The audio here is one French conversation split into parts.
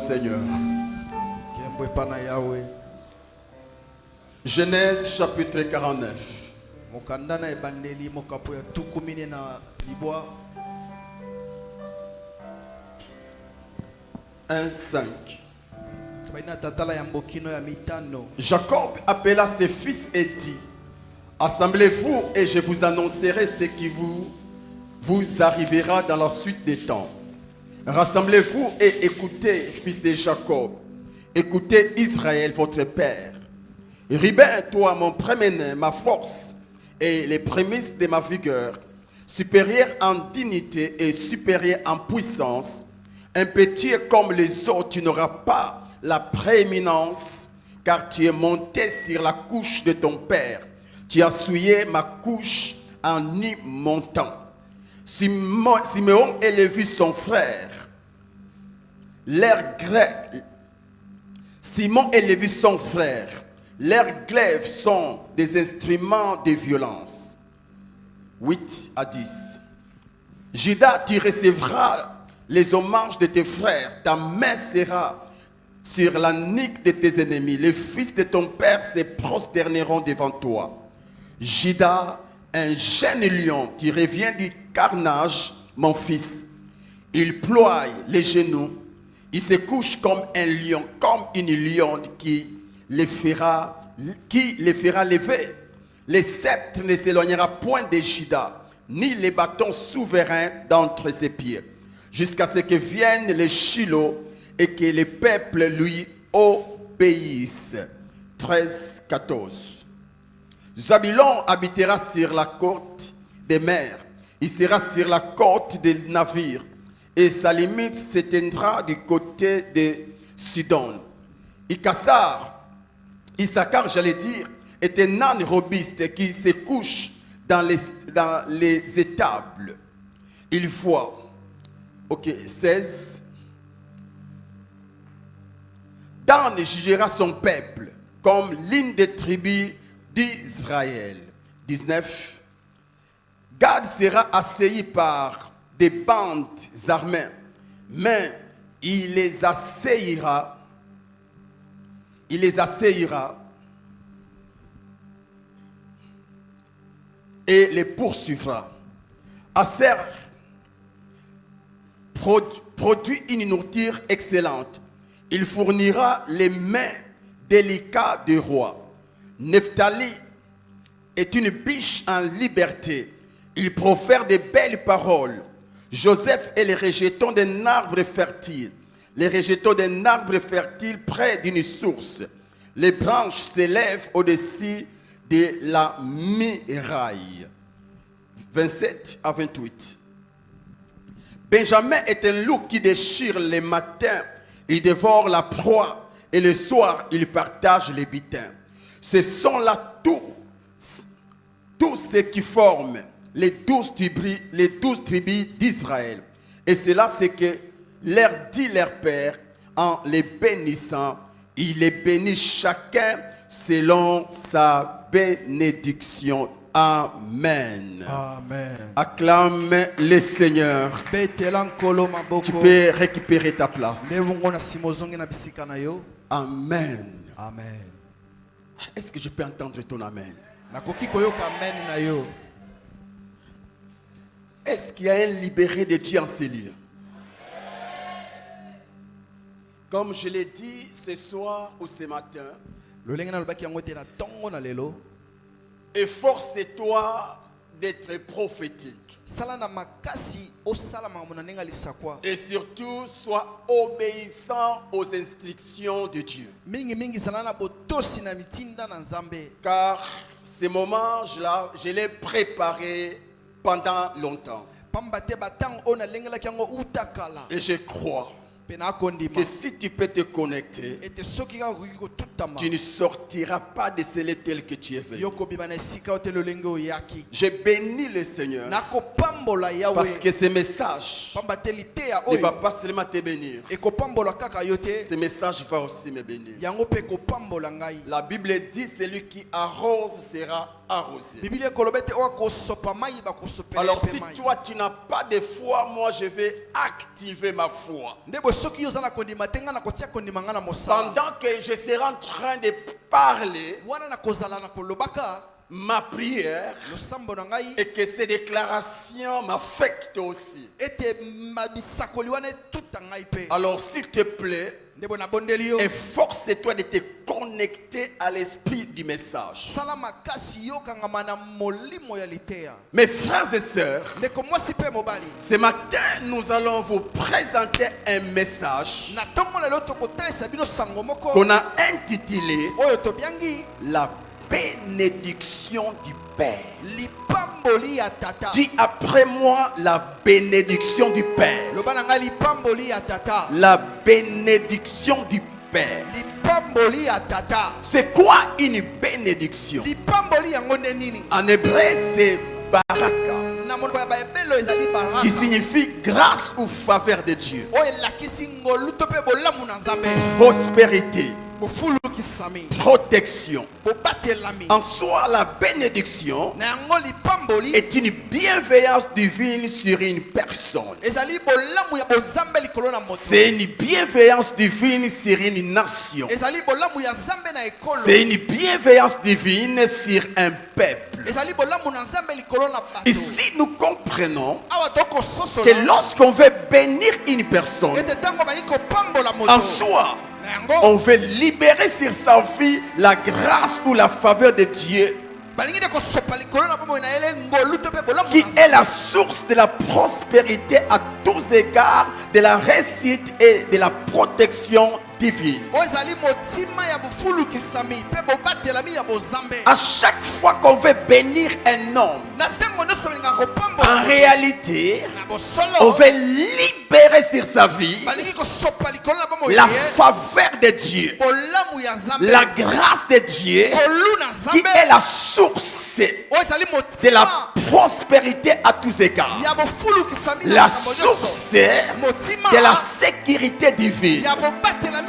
Seigneur. Genèse chapitre 49. 1:5. Jacob appela ses fils et dit: assemblez-vous et je vous annoncerai ce qui vous arrivera dans la suite des temps. Rassemblez-vous et écoutez, fils de Jacob. Écoutez Israël, votre père. Ruben, toi, mon premier-né, ma force et les prémices de ma vigueur, supérieur en dignité et supérieur en puissance, un petit comme les autres, tu n'auras pas la prééminence, car tu es monté sur la couche de ton père. Tu as souillé ma couche en y montant. Siméon et Lévi son frère. Simon et Lévi son frère. Leurs glaives sont des instruments de violence. 8 à 10. Judas, tu recevras les hommages de tes frères. Ta main sera sur la nuque de tes ennemis. Les fils de ton père se prosterneront devant toi. Judas, un jeune lion qui revient du carnage, mon fils. Il ploie les genoux. Il se couche comme un lion, comme une lionne qui les fera lever. Les sceptres ne s'éloignera point de Judas, ni les bâtons souverains d'entre ses pieds, jusqu'à ce que vienne le Shiloh et que les peuples lui obéissent. 13, 14. Zabulon habitera sur la côte des mers. Il sera sur la côte des navires. Et sa limite s'éteindra du côté de Sidon. Issachar, j'allais dire, est un âne robuste qui se couche dans les étables. Il voit. 16. Dan jugera son peuple comme l'une des tribus d'Israël. 19. Gad sera assailli par des bandes armées, mais il les assaillira et les poursuivra. Aser produit une nourriture excellente. Il fournira les mains délicates du roi. Nephtali est une biche en liberté. Il profère de belles paroles. Joseph est le rejeton d'un arbre fertile. Les rejetons d'un arbre fertile près d'une source. Les branches s'élèvent au-dessus de la muraille. 27 à 28. Benjamin est un loup qui déchire le matin. Il dévore la proie et le soir, il partage les butins. Ce sont là tous ceux qui forment les 12 tribus d'Israël. Et c'est là ce que leur dit leur père en les bénissant. Il les bénit chacun selon sa bénédiction. Amen. Amen. Acclame le Seigneur. Tu peux récupérer ta place. Amen. Amen. Est-ce que je peux entendre ton amen? Est-ce qu'il y a un libéré de Dieu en ces lieux? Comme je l'ai dit ce soir ou ce matin, efforce-toi d'être prophétique. Et surtout, sois obéissant aux instructions de Dieu. Car ces moments, je l'ai préparé pendant longtemps. Et je crois que si tu peux te connecter, tu ne sortiras pas de ce lieu tel que tu es venu. Je bénis le Seigneur parce que ce message ne va pas seulement te bénir, ce message va aussi me bénir. La Bible dit: celui qui arrose sera arrosé. Alors si toi tu n'as pas de foi, moi je vais activer ma foi. pendant que je serai en train de parler, ma prière et que ces déclarations m'affectent aussi. Alors s'il te plaît, efforce-toi de te connecter à l'esprit du message. Mes frères et sœurs, ce matin nous allons vous présenter un message qu'on a intitulé La bénédiction du Père. Dis après moi la bénédiction du Père. La bénédiction du Père. C'est quoi une bénédiction? En hébreu c'est baraka, qui signifie grâce ou faveur de Dieu, prospérité, protection. En soi, la bénédiction est une bienveillance divine sur une personne. C'est une bienveillance divine sur une nation. C'est une bienveillance divine sur un peuple. Ici, nous comprenons que lorsqu'on veut bénir une personne, en soi, on veut libérer sur sa vie la grâce ou la faveur de Dieu, qui est la source de la prospérité à tous égards, de la réussite et de la protection divine. À chaque fois qu'on veut bénir un homme, en réalité, on veut libérer sur sa vie la faveur de Dieu, la grâce de Dieu, qui est la source de la prospérité à tous égards, la source de la sécurité divine,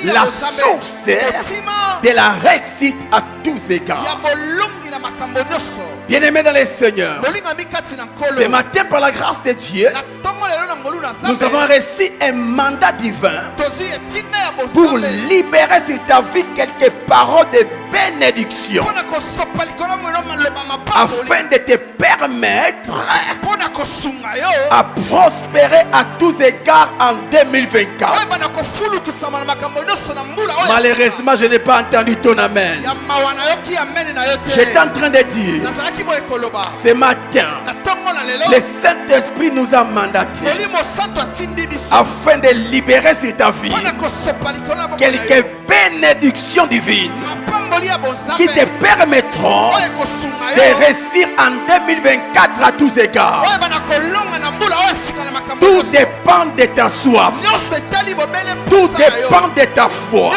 la source de la réussite à tous égards. Bien-aimés dans les Seigneurs, ce matin, par la grâce de Dieu, nous avons reçu un mandat divin pour libérer sur ta vie quelques paroles de bénédiction, afin de te permettre à prospérer à tous égards en 2024. Malheureusement, je n'ai pas entendu ton amen. J'étais en train de dire, ce matin, le Saint-Esprit nous a mandatés afin de libérer sur ta vie quelques bénédictions divines qui te permettront de réussir en 2024 à tous égards. Tout dépend de ta soif. Tout dépend de ta foi.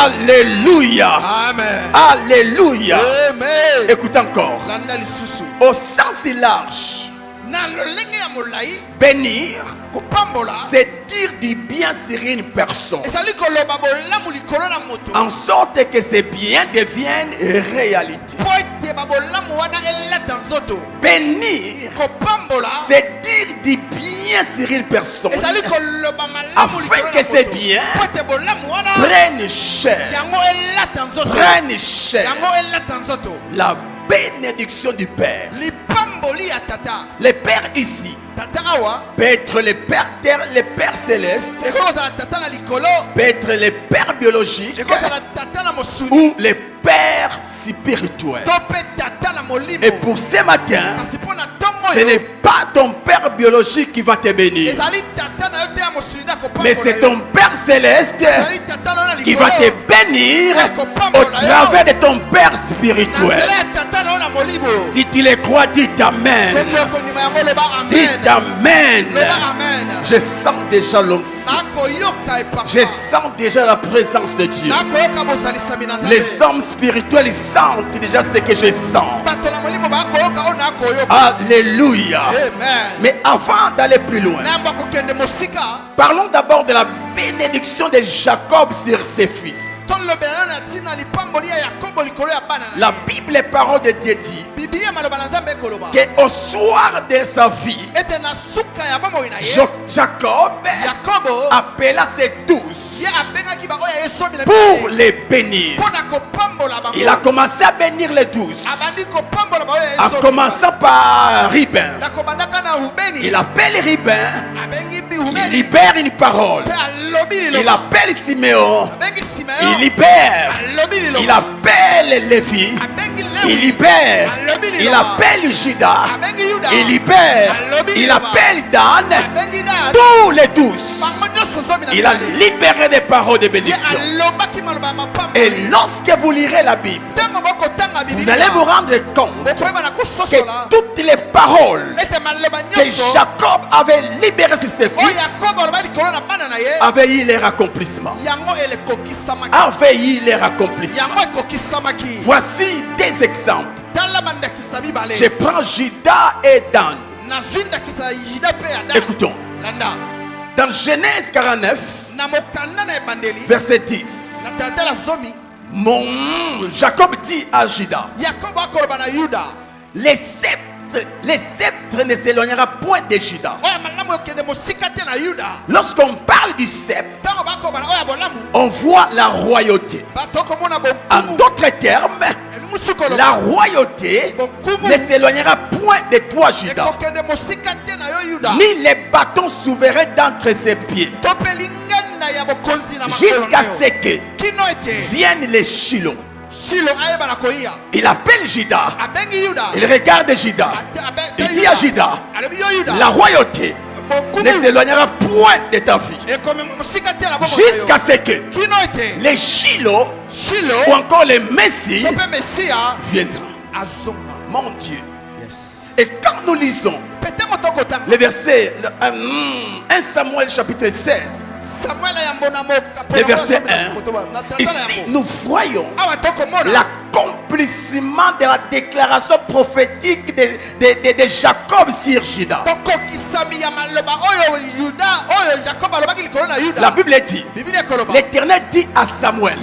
Alléluia. Alléluia. Écoute encore. Au sens large, bénir, c'est dire du bien sur une personne, en sorte que ces biens deviennent réalité. Bénir, c'est dire du bien sur une personne, afin que ces biens prennent chair. Prennent chair. La bénédiction du Père. Le Père ici peut être le Père terre, le Père céleste, peut être le Père biologique ou le Père spirituel. Et pour ce matin, ce n'est pas ton Père biologique qui va te bénir, mais c'est ton Père céleste qui va te bénir au travers de ton Père spirituel. Si tu le crois, dis Amen. Dis Amen. Je sens déjà l'onction. Je sens déjà la présence de Dieu. Les hommes spirituels, ils sentent déjà ce que je sens. Alléluia. Mais avant d'aller plus loin, parlons d'abord de la bénédiction de Jacob sur ses fils. La Bible, les paroles de Dieu dit qu'au soir de sa vie, Jacob appela ses 12 pour les bénir. Il a commencé à bénir les 12, en commençant par Ruben. Il appelle Ruben, il libère une parole. Il appelle Siméon, il libère. Il appelle Lévi, il libère. Il appelle Judas, il libère. Il appelle Dan, tous les 12. Il a libéré des paroles de bénédiction. Et lorsque vous lirez la Bible, vous allez vous rendre compte que toutes les paroles que Jacob avait libérées sur ses fils avaient eu leur accomplissement. Avaient eu leur accomplissement. Voici des exemples. Je prends Judas et Dan. Écoutons. Dans Genèse 49, verset 10, Jacob dit à Judas, les sceptres ne s'éloignera point de Judas. Lorsqu'on parle du sceptre, on voit la royauté. En d'autres termes, la royauté ne s'éloignera point de toi, Judas, ni les bâtons souverains d'entre ses pieds, jusqu'à ce que viennent les Shiloh. Il appelle Judas. Il regarde Judas. Il dit à Judas, la royauté ne s'éloignera point de ta vie, jusqu'à ce que les Shiloh ou encore les Messies viendront. Mon Dieu. Et quand nous lisons le verset 1 Samuel chapitre 16, le verset 1, ici nous voyons l'accomplissement de la déclaration prophétique de Jacob sur Judas. La Bible dit, l'Éternel dit à Samuel,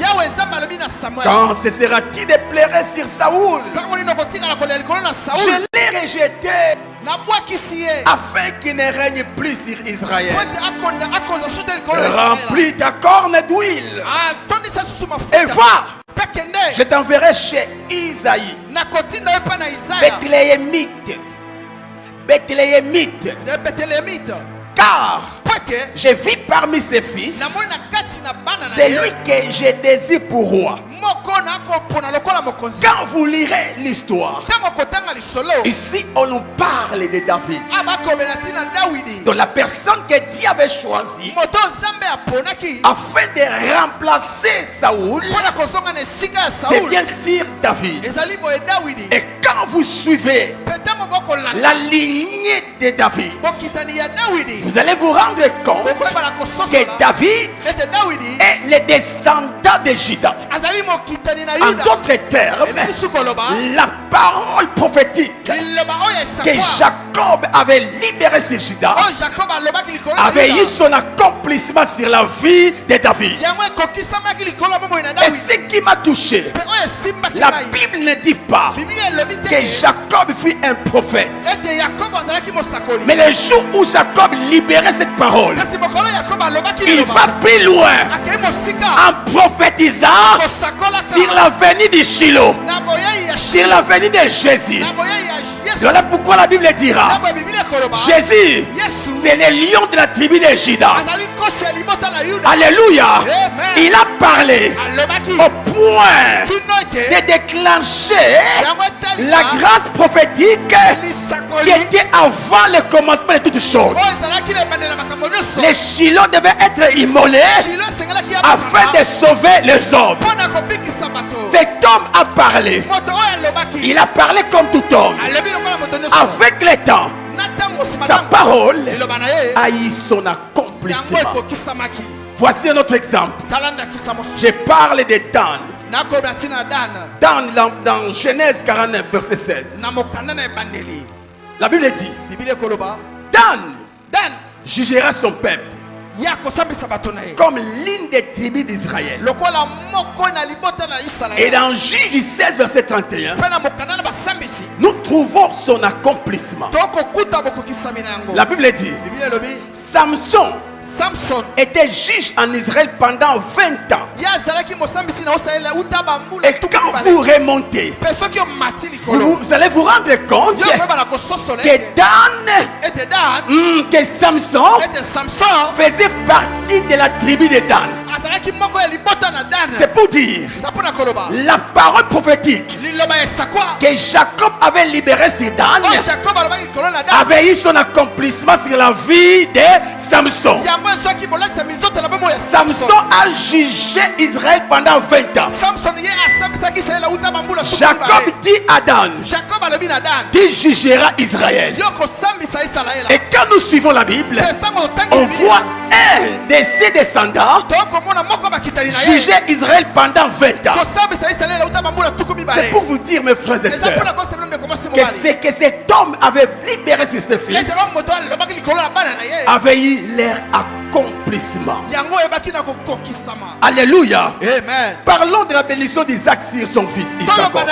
quand cessera-t-il de pleurer sur Saoul? Je l'ai rejeté afin qu'il ne règne plus sur Israël. Remplis ta corne d'huile et va. Je t'enverrai chez Isaïe, Bethléemite, car je vis parmi ses fils celui que je désire pour roi. Quand vous lirez l'histoire, ici on nous parle de David, de la personne que Dieu avait choisie afin de remplacer Saoul. C'est bien sûr David. Et quand vous suivez la lignée de David, vous allez vous rendre compte que David est le descendant de Judas. En d'autres termes, la parole prophétique que Jacob avait libérée sur Judas avait eu son accomplissement sur la vie de David. Et ce qui m'a touché, la Bible ne dit pas que Jacob fut un prophète, mais le jour où Jacob libérait cette parole, il va plus loin en prophétisant sur la venue de Shiloh, sur la venue de Jésus. Voilà pourquoi la Bible dira, Jésus, c'est le lion de la tribu de Juda. Alléluia. Il a parlé au point de déclencher la grâce prophétique qui était avant le commencement de toutes choses. Les Shiloh devaient être immolés afin de sauver les hommes. Cet homme a parlé. Il a parlé comme tout homme. Avec le temps, sa parole a eu son accomplissement. Voici un autre exemple. Je parle de Dan. Dans Genèse 49, verset 16. La Bible dit, Dan jugera son peuple comme l'une des tribus d'Israël. Et dans Juge 16, verset 31, nous trouvons son accomplissement. La Bible dit, Samson était juge en Israël pendant 20 ans. Et quand vous remontez, vous allez vous rendre compte que que Samson faisait partie de la tribu de Dan. C'est pour dire la parole prophétique que Jacob avait libéré sur Dan avait eu son accomplissement sur la vie de Samson. Samson a jugé Israël pendant 20 ans. Jacob dit à Dan, tu jugeras Israël. Et quand nous suivons la Bible, on voit un de ses descendants juger Israël pendant 20 ans. C'est pour vous dire, mes frères et sœurs, que c'est que cet homme avait libéré ses fils avait eu leur accomplissement. Alléluia. Amen. Parlons de la bénédiction d'Isaac sur son fils Jacob.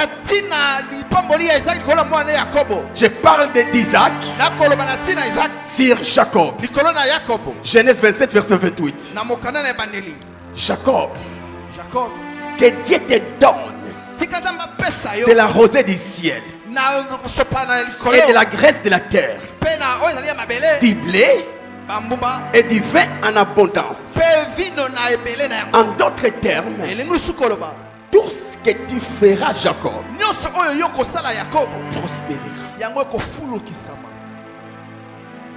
Je parle d'Isaac sur Jacob. Genèse 27, verset 28. Jacob, que Dieu te donne de la rosée du ciel et de la graisse de la terre, du blé et du vin en abondance. En d'autres termes, tout ce que tu feras, Jacob, prospérera.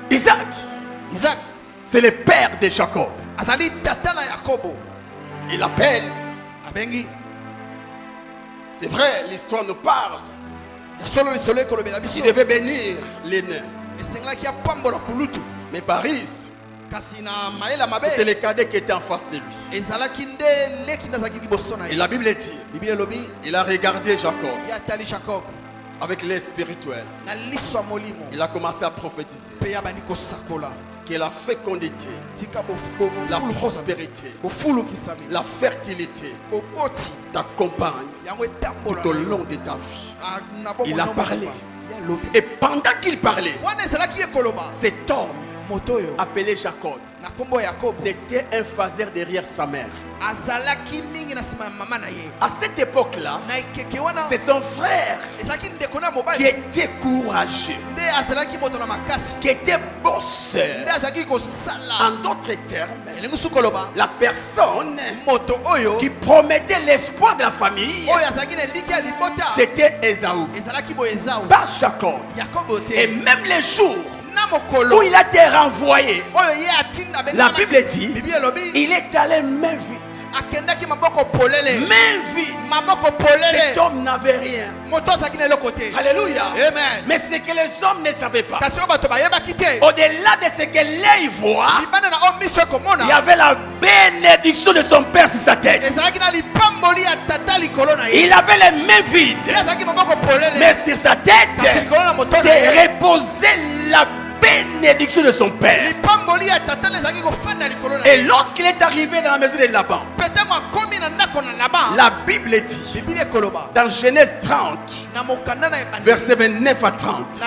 Isaac, c'est le père de Jacob. Il appelle. C'est vrai, l'histoire nous parle. Il devait bénir les nains. Mais Paris, c'était le cadet qui était en face de lui. Et la Bible dit, il a regardé Jacob avec l'œil spirituel. Il a commencé à prophétiser que la fécondité, la prospérité, la fertilité t'accompagne tout au long de ta vie. Il a parlé. Et pendant qu'il parlait, cet homme appelé Jacob, c'était un phaseur derrière sa mère. À cette époque-là, c'est son frère qui était courageux, qui était bosseur. En d'autres termes, la personne qui promettait l'espoir de la famille, c'était Ésaü, pas Jacob. Et même les jours où il a été renvoyé, la Bible dit, il est allé main vide. Main vide. Cet homme n'avait rien. Alléluia. Amen. Mais ce que les hommes ne savaient pas, au-delà de ce que l'œil voit, il y avait la bénédiction de son père sur sa tête. Il avait les mains vides, mais sur sa tête c'est reposé la bénédiction de son père. Et lorsqu'il est arrivé dans la maison de Laban, la Bible dit dans Genèse 30, verset 29 à 30,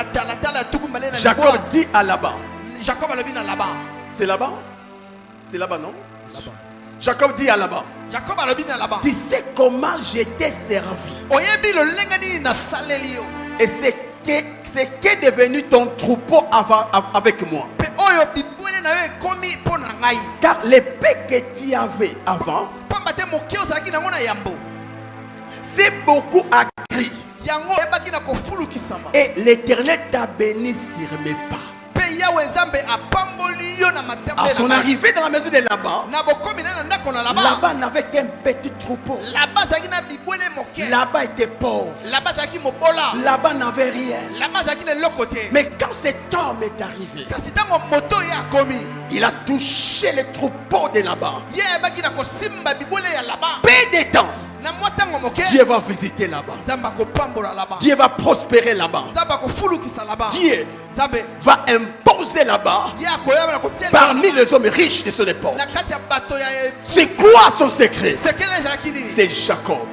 Jacob dit à Laban, c'est Laban? C'est Laban, non? Jacob dit à Laban, tu sais comment je t'ai servi et c'est qu'est devenu ton troupeau avec moi. Car l'épée que tu avais avant, c'est beaucoup accru. Et l'Éternel t'a béni sur mes pas. À son arrivée dans la maison de Laban, Laban n'avait qu'un petit troupeau. Laban était pauvre. Laban n'avait rien. Mais quand cet homme est arrivé, il a touché le troupeau de Laban. Peu de temps, Dieu va visiter Laban. Dieu va prospérer Laban. Dieu va imposer posé là-bas parmi les hommes riches de son époque. C'est quoi son secret? C'est Jacob.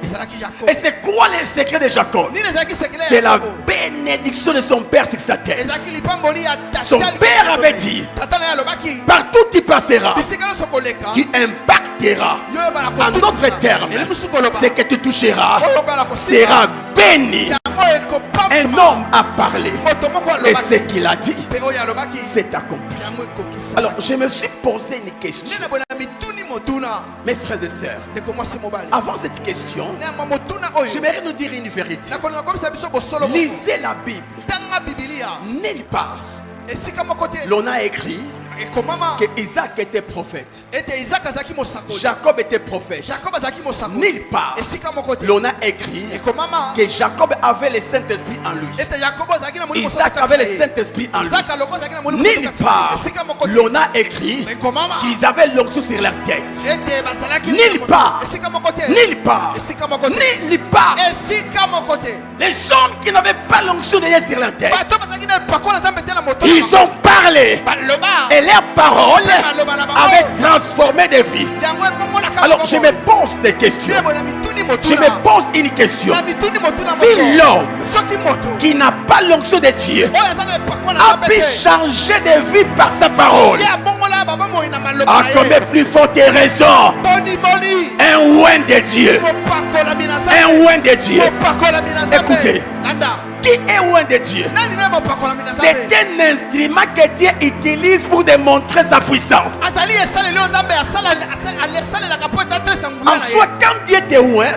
Et c'est quoi les secrets de Jacob? C'est la bénédiction de son père sur sa tête. Son père avait dit, partout tu passeras, tu impacteras. En d'autres termes, ce que tu toucheras sera béni. Un homme a parlé et ce qu'il a dit c'est accompli. Alors je me suis posé une question, mes frères et sœurs. Avant cette question, j'aimerais nous dire une vérité. Lisez la Bible. Nulle part l'on a écrit que Isaac était prophète, Jacob était prophète. Nulle part l'on a écrit que Jacob avait le Saint-Esprit en lui, Isaac avait le Saint-Esprit en lui. Nulle part l'on a écrit qu'ils avaient l'onction sur leur tête. Nulle part, nulle part, nulle part. Les hommes qui n'avaient pas l'onction de Dieu sur leur tête, ils ont parlé et leurs paroles avaient transformé des vies. Alors je me pose des questions. Je me pose une question. Si l'homme qui n'a pas l'onction de Dieu a pu changer de vie par sa parole, à combien plus forte raison un oint de Dieu, un oint de Dieu. Écoutez, qui est oint de Dieu? C'est un instrument que Dieu utilise pour démontrer sa puissance. En soi, quand Dieu te oint,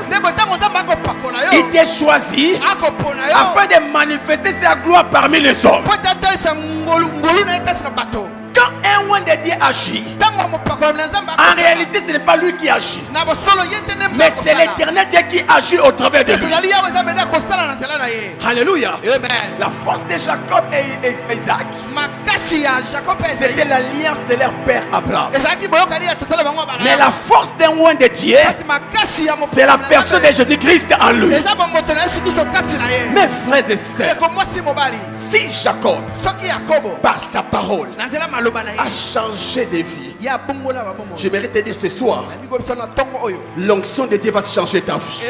il t'a choisi afin de manifester sa gloire parmi les hommes. Quand un oint de Dieu agit, en réalité ce n'est pas lui qui agit, mais c'est l'éternel Dieu qui agit au travers de lui. Alléluia. La force de Jacob et Isaac, c'était l'alliance de leur père Abraham. Mais la force d'un oint de Dieu, c'est la personne de Jésus-Christ en lui. Mes frères et sœurs, si Jacob par sa parole a changé de vie, j'aimerais te dire ce soir, l'onction de Dieu va te changer ta vie.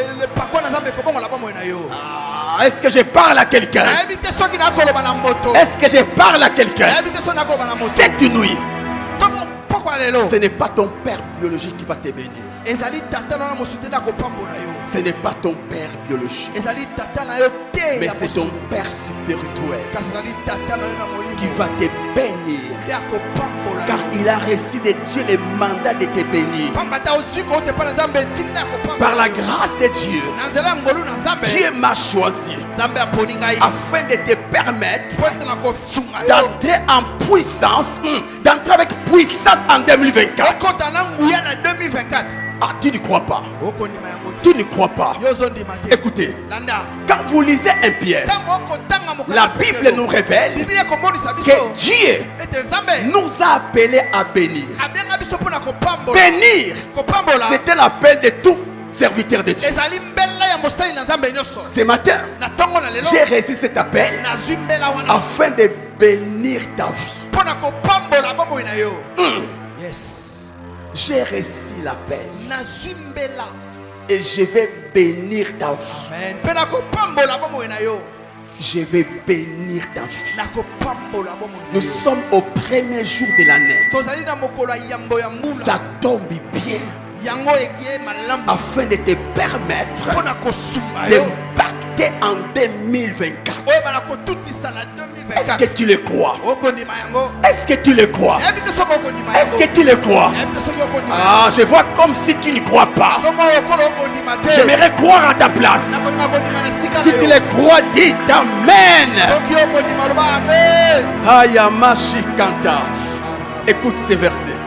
Est-ce que je parle à quelqu'un? Est-ce que je parle à quelqu'un? Cette nuit, ce n'est pas ton père biologique qui va te bénir. Ce n'est pas ton père biologique, mais c'est ton père spirituel qui va te bénir, car il a reçu de Dieu le mandat de te bénir. Par la grâce de Dieu, Dieu m'a choisi afin de te permettre d'entrer en puissance, d'entrer avec puissance en 2024. Ah, tu ne crois pas? Tu ne crois pas? Écoutez, quand vous lisez un Pierre, la Bible nous révèle que Dieu nous a appelés à bénir. Bénir, c'était l'appel de tout serviteur de Dieu. Ce matin, j'ai reçu cet appel afin de bénir ta vie. J'ai reçu l'appel et je vais bénir ta vie. Je vais bénir ta vie. Nous sommes au premier jour de l'année. Ça tombe bien afin de te permettre d'impacter en 2024. Est-ce que tu le crois? Est-ce que tu le crois? Est-ce que tu le crois? Ah, je vois comme si tu ne crois pas. J'aimerais croire à ta place. Si tu le crois, dis Amen. Hayamashi Kanta. Écoute ces versets.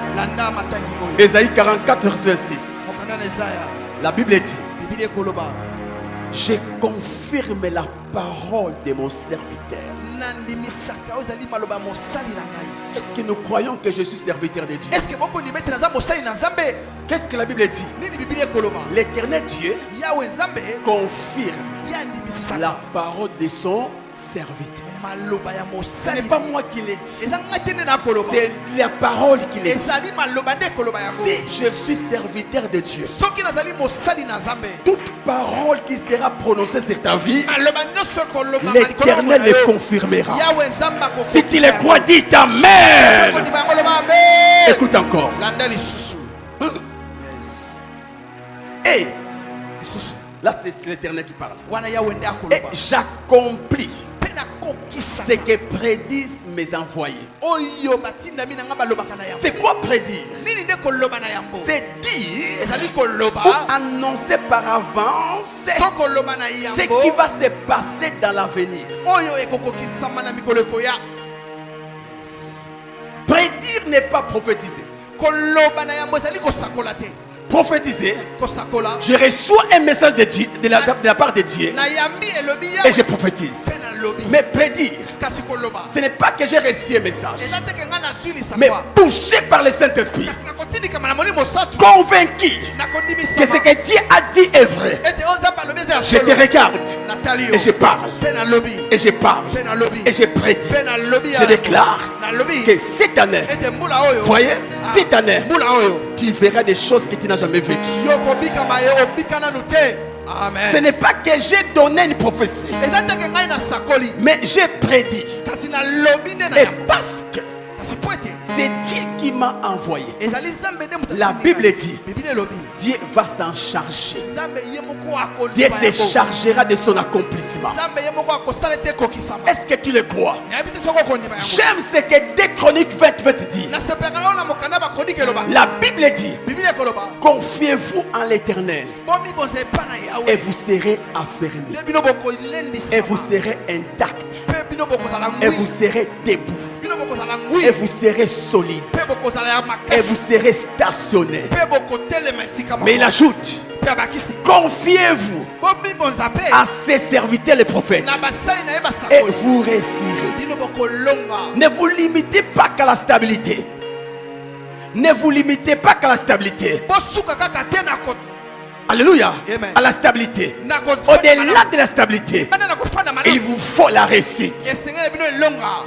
Ésaïe 44, verset 26. La Bible dit: je confirme la parole de mon serviteur. Est-ce que nous croyons que je suis serviteur de Dieu? Qu'est-ce que la Bible dit? L'éternel Dieu confirme la parole de son serviteur. Ce n'est pas moi qui l'ai dit. C'est la parole qui l'ai dit. Si je suis serviteur de Dieu, toute parole qui sera prononcée sur ta vie, l'Éternel le confirmera. Si tu le crois, dis Amen. Écoute encore. Et là, c'est l'Éternel qui parle. Et j'accomplis ce que prédisent mes envoyés. C'est quoi prédire? C'est dire ou annoncer par avance ce qui va se passer dans l'avenir. Prédire n'est pas prophétiser. Prophétiser, je reçois un message de la part de Dieu et je prophétise. Mais prédire, ce n'est pas que j'ai reçu un message, mais poussé par le Saint-Esprit, convaincu que ce que Dieu a dit est vrai. Je te regarde et je parle, et je parle, et je prédis. Je déclare que cette année, voyez, cette année, tu verras des choses que tu n'as jamais vécues. Ce n'est pas que j'ai donné une prophétie, mais j'ai prédit. Et parce que c'est Dieu qui m'a envoyé, la Bible dit, Dieu va s'en charger. Dieu se chargera de son accomplissement. Est-ce que tu le crois? J'aime ce que 2 Chroniques 20 dit. La Bible dit, confiez-vous en l'Éternel et vous serez affermis, et vous serez intact, et vous serez debout, et vous serez solide, et vous serez stationné. Mais il ajoute, confiez-vous à ses serviteurs les prophètes et vous réussirez. Ne vous limitez pas qu'à la stabilité. Ne vous limitez pas qu'à la stabilité. Alléluia. Amen. À la stabilité. Au-delà de la stabilité, il vous faut la réussite.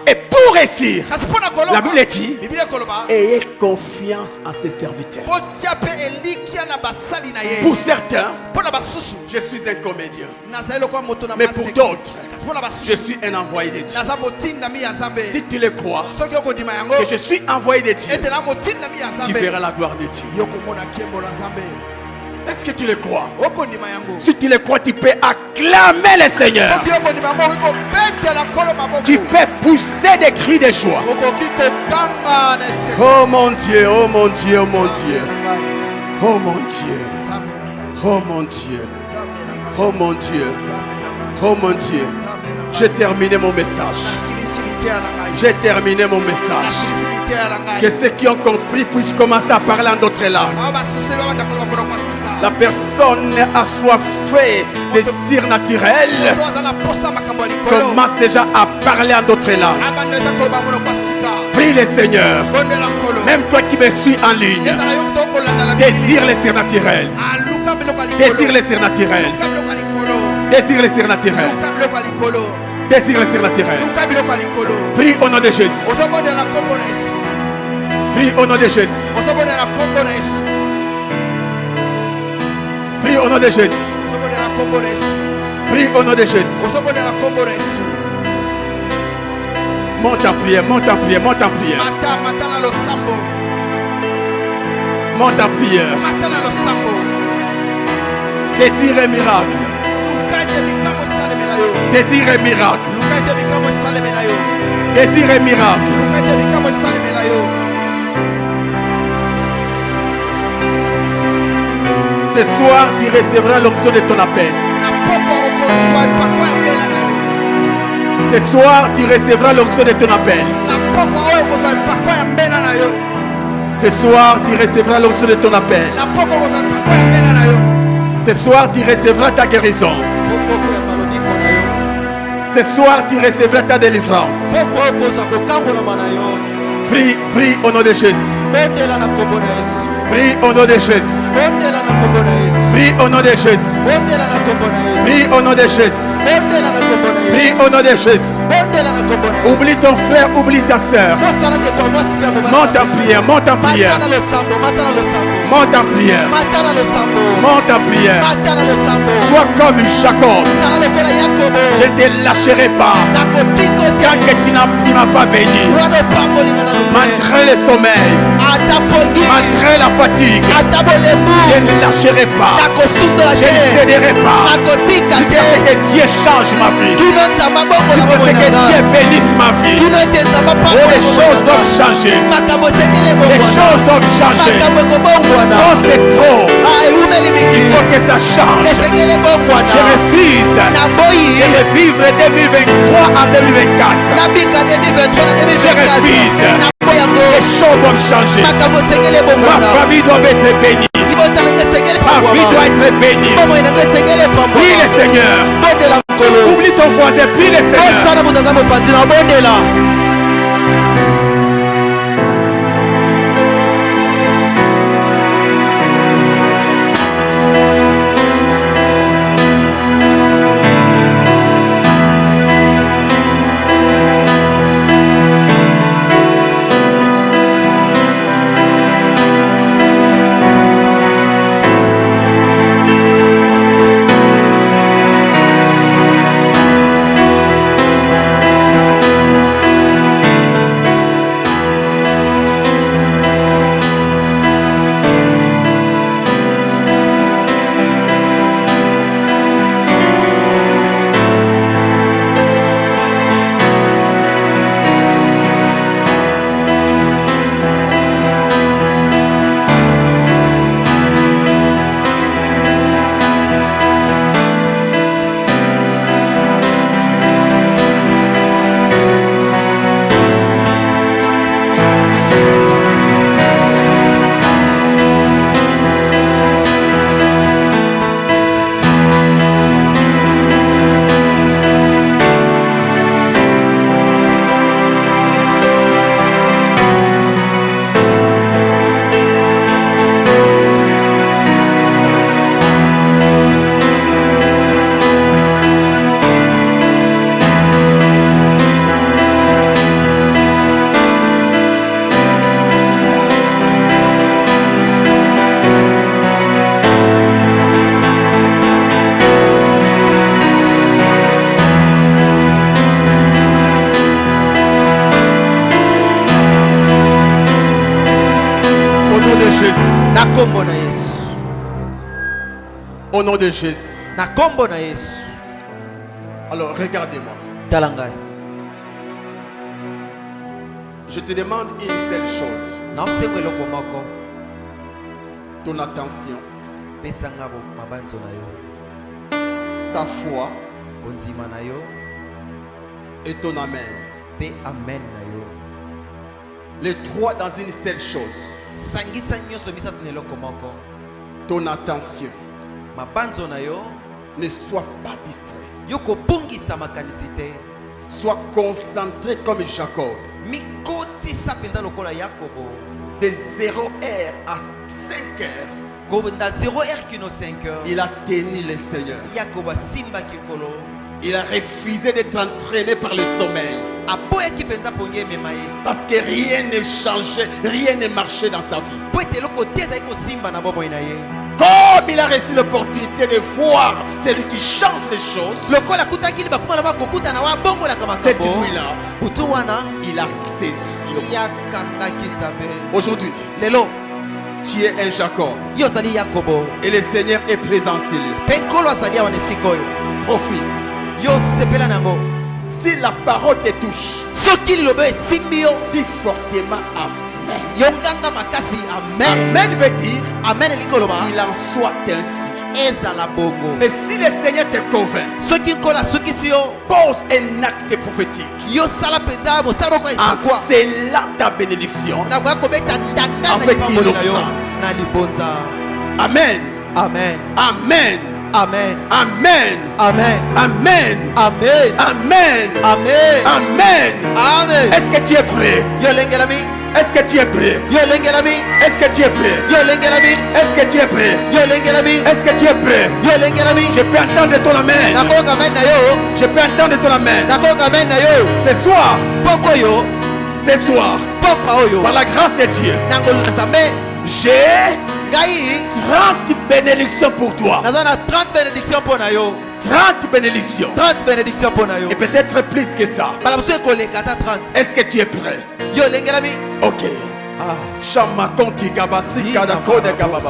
Et pour réussir, la Bible dit, ayez confiance en ses serviteurs. Pour certains, je suis un comédien. Mais pour d'autres, je suis un envoyé de Dieu. Si tu le crois, que je suis envoyé de Dieu, tu verras la gloire de Dieu. Est-ce que tu le crois? Si tu le crois, tu peux acclamer le Seigneur. Tu peux pousser des cris de joie. Oh mon Dieu, oh mon Dieu, oh mon Dieu. Oh mon Dieu. Oh mon Dieu. Oh mon Dieu. Oh mon Dieu. J'ai terminé mon message. J'ai terminé mon message. Que ceux qui ont compris puissent commencer à parler en d'autres langues. La personne assoiffée de cire naturelle commence déjà à parler en d'autres langues. Prie le Seigneur. Même toi qui me suis en ligne, désire les cires naturelles. Désire les cires naturelles. Désire les cires naturelles. Désire les cires naturelles. Prie au nom de Jésus. Prie au nom de Jésus. Prie au nom de Jésus. Prie au nom de Jésus. Monte en prière, monte en prière, monte en prière. Monte en prière. Désire un miracle. Désire un miracle. Désire un miracle. Ce soir, tu recevras l'onction de ton appel. Ce soir, tu recevras l'onction de ton appel. Ce soir, tu recevras l'onction de ton appel. Ce soir, tu recevras ta guérison. Ce soir, tu recevras ta délivrance. Prie, prie au nom de Jésus. Prie au nom de Jésus. Prie au nom de Jésus. Prie au nom de Jésus. Prie au nom de Jésus. Oublie ton frère, oublie ta soeur. Monte en prière, monte en prière. Monte en prière. Monte en prière. Sois comme Jacob. Je ne te lâcherai pas. Tant que tu ne m'as pas béni. Malgré le sommeil, malgré la fatigue, je ne lâcherai pas. Je ne céderai pas. Jusqu'à ce que Dieu change ma vie. Jusqu'à ce que Dieu bénisse ma vie. Oh, les choses doivent changer. Les choses doivent changer. Oh, c'est trop. Il faut que ça change. Je refuse de vivre 2023 à 2024. Je refuse. Les choses doivent changer. Ma famille doit être bénie. Ma vie doit être bénie. Prie le Seigneur. Oublie ton voisin. Prie le Seigneur. Au nom de Jésus. Alors regardez-moi. Je te demande une seule chose. Ton attention. Ta foi. Et ton amen. Les trois dans une seule chose. Ton attention. Ne sois pas distrait. Sois concentré comme Jacob. De 0h à 5h. Il a tenu le Seigneur. Il a refusé d'être entraîné par le sommeil. Parce que rien ne changeait, rien ne marchait dans sa vie. Comme il a reçu l'opportunité de voir celui qui change les choses, cette nuit-là, il a saisi. Aujourd'hui, tu es un Jacob. Et le Seigneur est présent sur lui. Profite. Si la parole te touche, dis fortement Amen. Amen veut dire qu'il en soit ainsi. Mais si le Seigneur te convainc, pose un acte prophétique. Encelle ta bénédiction avec une offrande. Amen. Amen. Amen. Amen. Amen. Amen. Amen. Amen. Amen. Amen. Amen. Est-ce que tu es prêt? Est-ce que tu es prêt? Yo lengelami. Est-ce que tu es prêt? Yo lengelami. Est-ce que tu es prêt? Yo lengelami. Est-ce que tu es prêt? Yo lengelami. Je peux entendre ton amen. Nakoka men na yo. Je peux entendre ton amen. Nakoka men na yo. Ce soir, Poko yo. ce soir, Poko yo. par la grâce de Dieu, Nangol nzambe. j'ai Ngai. 30 bénédictions pour toi. Nazana 30 bénédictions pour na yo. 30 bénédictions. 30 bénédictions pour na yo. Et peut-être plus que ça. Balamuso koleka ta 30. Est-ce que tu es prêt? Yo lengelami. Ok. Shama konki gabasi kada kode gababa.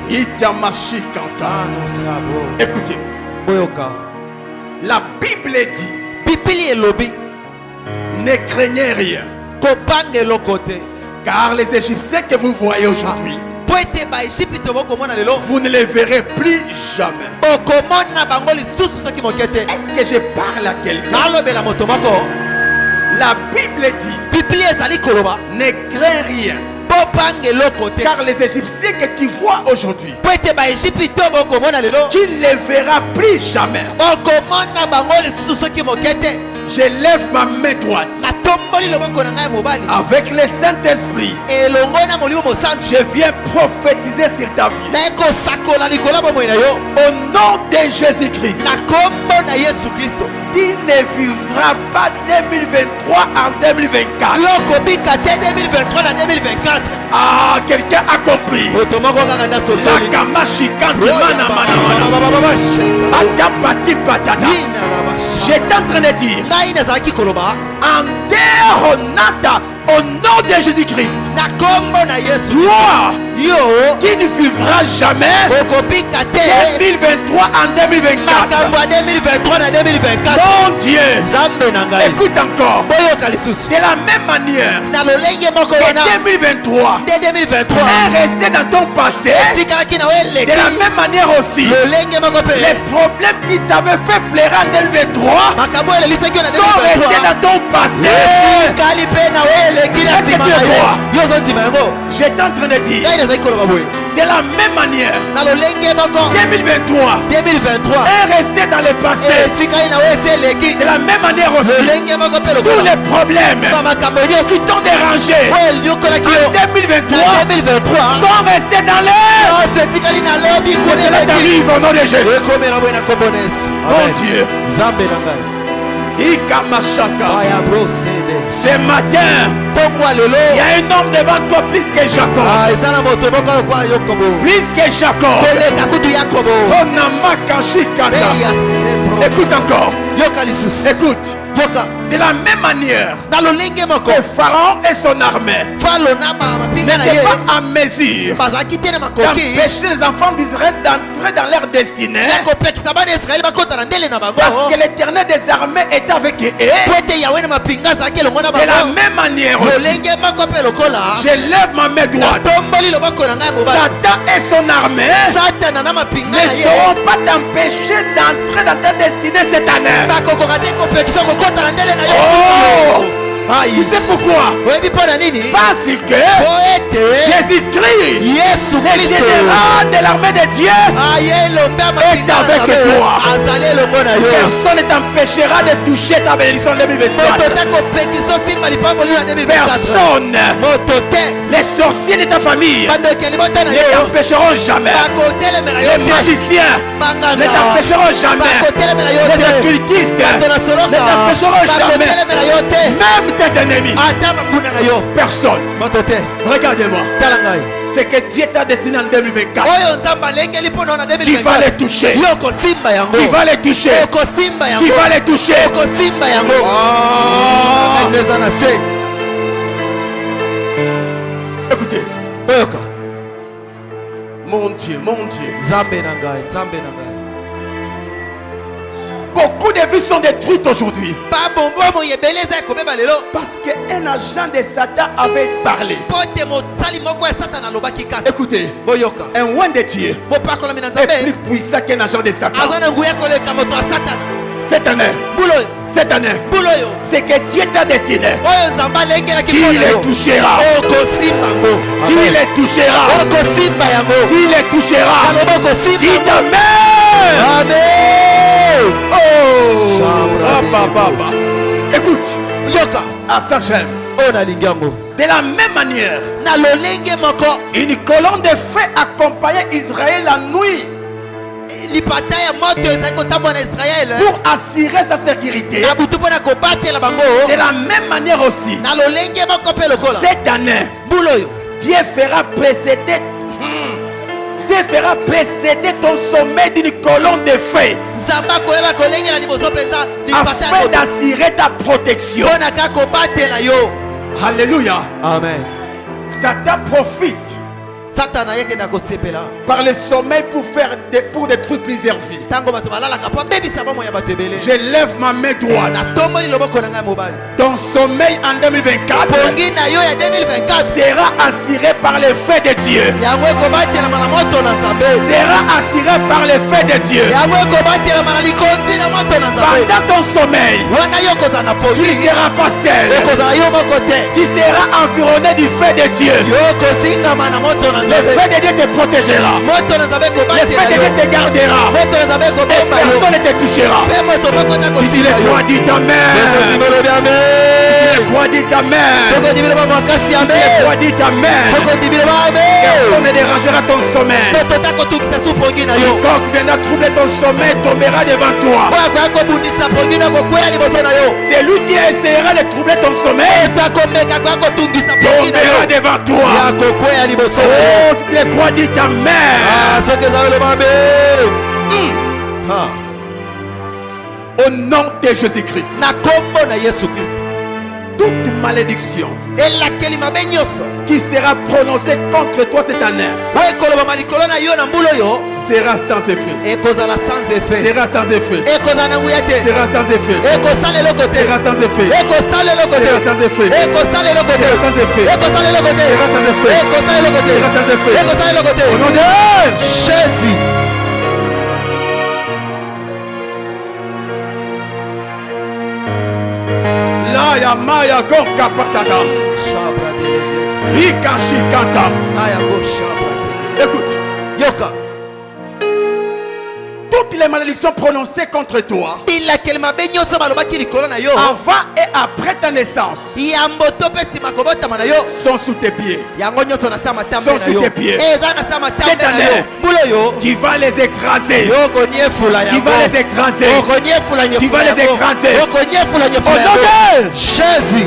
Itamashi kanta. Écoutez, Boyoka. la Bible dit, Bibili elobi. ne craignez rien, Kobange lokote. car les Égyptiens que vous voyez aujourd'hui, Po ete ba Egypte bokomona lelo. vous ne les verrez plus jamais. Bokomona bango lisusu soki mokete. Est-ce que je parle à quelqu'un? Nalobela moto moko. La Bible dit, Bibili ezali koloba. ne crains rien, Bobange lokote. car les Égyptiens que tu vois aujourd'hui, Po ete ba Egypte bokomona lelo. tu ne les verras plus jamais. Bokomona bango lisusu soki mokete. Je lève ma main droite Natomboli loboko na ngai mobali. avec le Saint-Esprit. Elongo na molimo mosantu. Je viens prophétiser sur ta vie. Na ekosakola likolo bomoi na yo. Au nom de Jésus-Christ, Na kombo na Yesu Kristo. tu ne vivras pas 2023 en 2024. Lokobika te 2023 na 2024. Ah, quelqu'un a compris. Moto moko kaka nda sosoli. Nakamashi kantemana mana mana. Atapati patata. J'étais en train de dire, ngai nazalaki koloba en déhonata, au nom de Jésus-Christ, na kombo na Yesu. toi Yo qui ne vivras jamais okobika te 2023 en 2024. makambo ya 2023 na 2024. Mon Dieu, Nzambe na ngai écoute encore. boyoka lisusu De la même manière, na lolenge moko wana que 2023 nde 2023 est resté dans ton passé, etikalaki na we de eleki la même manière aussi, lolenge moko les mpe problèmes qui t'avaient fait plaire en 2023 makambo elelisaki yo na sont restés 2023 dans ton passé. etikali mpe na we eleki na Est-ce que nsima tu na es yo droit? yo ozondima yango J'étais en train de dire, ngai nazalaki koloba boye de la même manière, na lolenge moko 2023 2023 est resté dans le passé. etikali na we esi eleki De la même manière aussi, lolenge moko mpe tous lokola les problèmes bamakambo nyonso qui t'ont dérangé oyo elinyokolaki en yo 2023 na 2023 sont restés dans l'air. nyonso etikali na lobi Que cela koleleki t'arrive au nom de Jésus. ekomela boye na kombo na Yesu Mon Dieu. nzambe na ngai Ikamashaka. aya brosede Ce matin, mpongwa il lelo y a un homme devant toi plus que Jacob. eza na moto moko lokwa yokobo Plus que Jacob. koleka kutu yakobo Onamakashikata. beya sepro Écoute encore. yoka lisusu Écoute. yoka De la même manière na lolenge moko que Pharaon et son armée falo na mapinga na n'étaient ye pas en mesure bazalaki te na makoki d'empêcher les enfants d'Israël d'entrer dans leur destinée, ya kopekisa bana israeli bakota na ndele na bango parce que l'Éternel des armées était avec eux. po ete yawe na mapinga azalaki elongo na De la bango même manière aussi, lolenge moko mpe lokola je lève ma main droite. natomboli loboko na ngai mobali Satan et son armée satana na mapinga ne na ye sauront pas t'empêcher d'entrer dans ta destinée cette année. bakokoka te kopekisa kokota na ndele na yo Oh! Aïe. Tu sais pourquoi? oyebi mpo na nini Parce que po ete Jésus-Christ, yesu le kristo général de l'armée de Dieu, aye elombe ya mapinga na avec nzambe toi. azali elongo na yo personne ne t'empêchera de toucher ta bénédiction en moto 2024. te kopekisa osimba lipangoli na 2024 Personne, moto te les sorciers de ta famille bandokeli bota na ne yo t'empêcheront jamais. bakotelemela yo Les te magiciens ne banganga t'empêcheront jamais. bakotelemela yo Les te occultistes bato na ne soloka t'empêcheront jamais. bakotelemela yo te Même tes ennemis. ata banguna na yo Personne. moto te Regardez-moi. tala ngai C'est que Dieu t'a destiné en 2024. oyo nzambe alengeli mpo na yo na Qui va 2024 les toucher? yo kosimba yango Qui va les toucher? okosimba Qui yango va les toucher? okosimba yango Ah! eza na se Écoutez, oyoka mon Dieu, mon Dieu. nzambe na ngai nzambe na ngai Beaucoup de vies sont détruites aujourd'hui. babombomo ebele eza ekobeba lelo Parce qu'un agent de Satan avait parlé. mpo te mosali moko ya satana alobaki kaka Écoutez, boyoka un oin de Dieu mopakolami na est plus nzambe puissant qu'un agent de Satan. aza na nguya koleka moto ya satana Cette année, mbula oyo cette année, mbula oyo c'est que Dieu t'a destiné. oyo nzambe alengelaki Tu mpo na les yo toucheras. okosimba yango Tu les toucheras. okosimba yango Tu les toucheras. aloba okosimba Dis yango Amen. amen Oh, ah, bah. Écoute, yoka à ça j'aime. oyo nalingi yango. De la même manière, Na lolenge moko une colonne de feu accompagnait Israël la nuit lipata ya moto ezali kotambola na Israele pour assurer sa sécurité. na butu mpona kobatela bango. De la même manière aussi, Na lolenge moko mpe lokola cette année, mbula oyo Dieu fera précéder ton sommet d'une colonne de feu nzambe akoyeba kolengela liboso mpenza lipata afin ya d'assurer ta protection. mpona kaka kobatela yo. Alléluia. Amen. Satan profite satana ayekenda kosepela par le sommeil pour détruire plusieurs vies. ntango bato balalaka mpo abebisa bomoi ya bato ebele. Je lève ma main droite. natomboli loboko na ngai mobali. Ton sommeil en 2024 pongi na yo ya 2024 sera assuré par le feu de Dieu. yango ekobatelama na moto na nzambe. Sera assuré par le feu de Dieu. yango ekobatelama na likonzi na moto na nzambe. Pendant ton sommeil, wana yo kozala na tu pongi ne seras pas seul. okozala yo moko te. Tu seras environné du feu de Dieu. yo kozingama na moto na Le nzambe. feu de Dieu te protégera. moto na nzambe Le feu ekobatela de yo. Dieu te gardera. moto na nzambe Et ekobomba yo. personne ne te touchera. mpe moto moko ta Si tu le kosimba yo. crois, dis ta main. Tu le crois, dis ta main. tokondibiloma makasi ya Tu le me. crois, dis ta main. tokondibiloma Personne me. ne dérangera ton sommeil. moto ta kotungisa su pongi na yo. Quiconque viendra troubler ton sommeil tombera devant toi. oyo akoya kobundisa pongi na kokwea liboso na yo. C'est lui qui essaiera de troubler ton sommeil moto akomeka akoya kotungisa pongi na tombera yo. devant ya toi. kokwea liboso na yo. Oh, si tu le crois, dis ta main. soki eza eloma me. Au nom de Jésus-Christ, na kombo na yesu kristo toute malédiction elakeli mabe nyonso qui sera prononcée contre toi cette année oyo ekolobama likolo na yo na mbula oyo sera sans effet. ekozala sans effet. Sera sans effet. ekozala na nguya te. Sera sans effet. ekosala eloko te. Sera sans effet. ekosala eloko te. Sera sans effet. ekosala eloko te. Sera sans effet. ekosala eloko te. Sera sans effet. ekosala eloko te. Sera sans effet. ekosala eloko te. Au nom de Jésus. La ya maya gorka patata. Shabra de l'église. Rika shikanta. Aya go shabra de l'église. Écoute, yoka toutes les malédictions prononcées contre toi ilakeli mabe nyonso balobaki likolo na yo avant et après ta naissance yambo to mpe nsima kobotama na yo sont sous tes pieds. yango nyonso na sa matambe Sont na sous yo tes pieds. eza na sa matambe Cette na yo année, mbula oyo Tu vas les écraser. yo okoniefula Tu yango vas les écraser. okoniefula Tu vas les écraser. okoniefula Au nyefula nom yango de Jésus.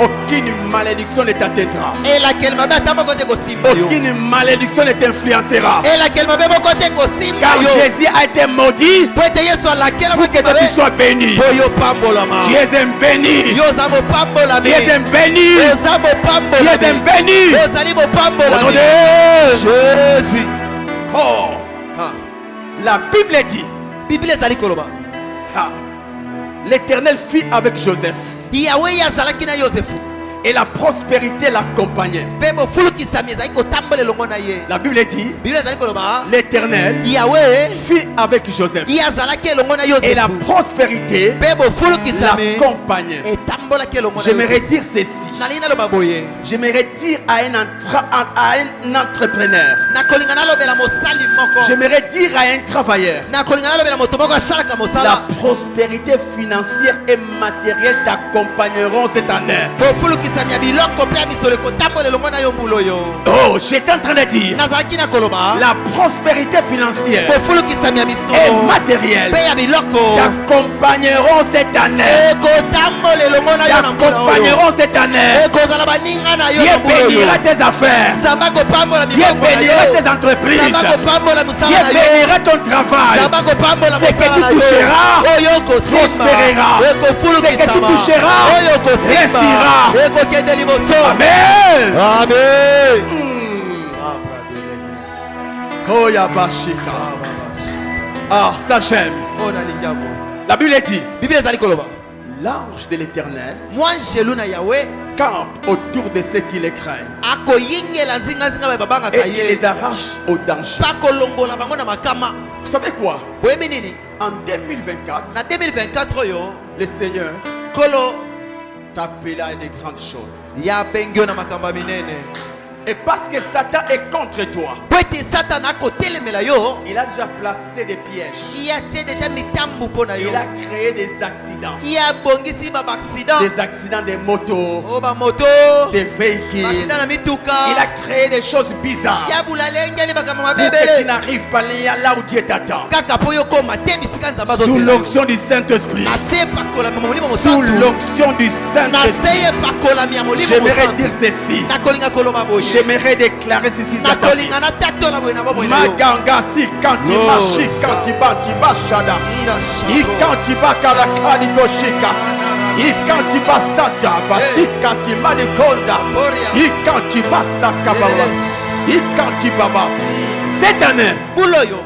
aucune malédiction ne t'atteindra. elakeli mabe ata moko te kosimba yo Aucune malédiction ne t'influencera. elakeli mabe moko te kosimba Car yo Jésus a été maudit po ete yesu alakela pour que toi tu sois béni. po yo pambolama Tu es un béni. yo oza mopambolami Tu es un béni. oza Tu es un mopambolami béni. ozali Au nom mopambolami de Jésus. Oh, la Bible dit, biblia ezali koloba ah, l'Éternel fit avec Joseph yawe ye azalaki na yosefu et la prospérité l'accompagnait. mpe bofulukisami ezali kotambola elongo na ye. La Bible dit, biblia ezali koloba l'Éternel yawe fit avec Joseph ye azalaki elongo na et la yosefu prospérité mpe bofulukisami l'accompagnait. etambolaki elongo na J'aimerais yosefu. dire ceci. nalingi naloba boye J'aimerais dire à un entrepreneur. nakolinga nalobela mosali moko J'aimerais dire à un travailleur. nakolinga nalobela moto moko asalaka La mosala prospérité financière et matérielle t'accompagneront cette année. bofulukisami ya biloko mpe ya misolo ekotambola elongo na yo mbula oyo. Oh, j'étais en train de dire, nazalaki na koloba la prospérité financière bofulukisami ya et misolo matérielle mpe ya biloko t'accompagneront cette année. ekotambola elongo na yo na mbula oyo. T'accompagneront cette année. ekozala baninga na yo Dieu na mbula oyo. bénira tes affaires. nzambe akopambola Dieu mibongo na bénira yo. tes entreprises. nzambe akopambola mosala Dieu na yo. bénira ton travail. nzambe akopambola Ce que mosala tu na yo. toucheras oyo okosimba prospérera. Ce que tu ekofulukisama toucheras oyo okosimba réussira. ekokende liboso. Amen. amen. Koyabashika. Ah, ça j'aime. oyo nalingi yango. La Bible dit, biblia ezali koloba l'ange de l'Éternel mwanjelu na yawe campe autour de ceux qui les craignent akoyingela nzingazinga baye babangaka et il ye les arrache au danger. mpa kolongola bango na makama. Vous savez quoi? boyebi nini En 2024, na 2024 oyo le Seigneur kolo t'appela à de grandes choses. yabengi yo na makambo ya minene. Et parce que Satan est contre toi, po ete satana akotelemela yo il a déjà placé des pièges. ye atie deja mitambu mpo na yo Il a créé des accidents. ye abongisi babaaccident Des accidents de motos, oyo bamoto des véhicules. baaccident na mituka Il a créé des choses bizarres. yabula lengeli makambo Pour que tu mabebele n'arrives pas là où Dieu t'attend. kaka mpo yokoma te bisika nzambe Sous azozela yo. l'onction du Saint-Esprit. na se epakolami ya molimo Sous mosantu l'onction du na Saint-Esprit. se epakolami ya molimo J'aimerais mosantu dire ceci. nakolinga koloba boye J'aimerais déclarer ceci dans ta vie. nakolinga natatola boye na bomoi na yo Maganga si kanti No. mashi kanti banti bashada. Ikanti bakarakani goshika. Ikanti basata basi kanti manikonda. Ikanti basaka baba. Ikanti baba. Cette année, buloyo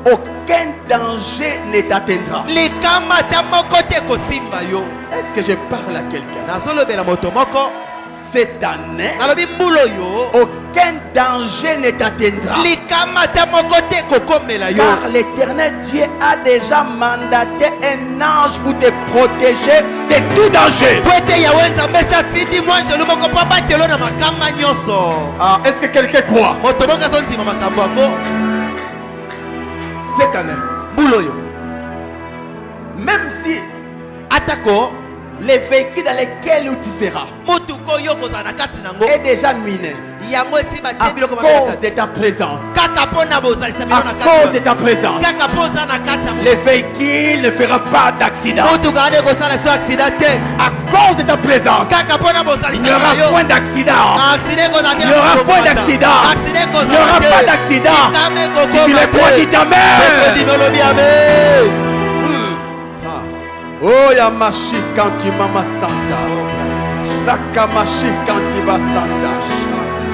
aucun danger ne t'atteindra. likama ta moko te kosimba yo Est-ce que je parle à quelqu'un? nazolobela moto moko Cette année, nalobi mbuloyo aucun danger ne t'atteindra. likama ta moko te kokomela yo Car l'Éternel Dieu a déjà mandaté un ange pour te protéger de tout danger. po ete yawe nzambe esi atindi mwanjelu moko mpo abatelo na makanga nyonso Ah, est-ce que quelqu'un croit? moto moko azondima makambo yango Cette année, mbuloyo même si atako les véhicules dans lesquels tu seras motuka oyo kozala na kati nango est déjà miné yango esi à batie biloko mabe na cause kati de ta présence, kaka mpo na bozalisa à bilo na cause de kati ta présence, kaka mpo oza na kati ya les véhicules ne feront pas d'accident. motuka wana ekosala so accident te À cause de ta présence, kaka mpo na il n'y bozalisa aura na yo point d'accident. accident ekozala te Il n'y aura point d'accident. accident Il n'y aura pas d'accident. Si tu le crois, dis ta mère. olobi amen Oh Yamashi kanti mama santa. Sakamashi kanti basanta.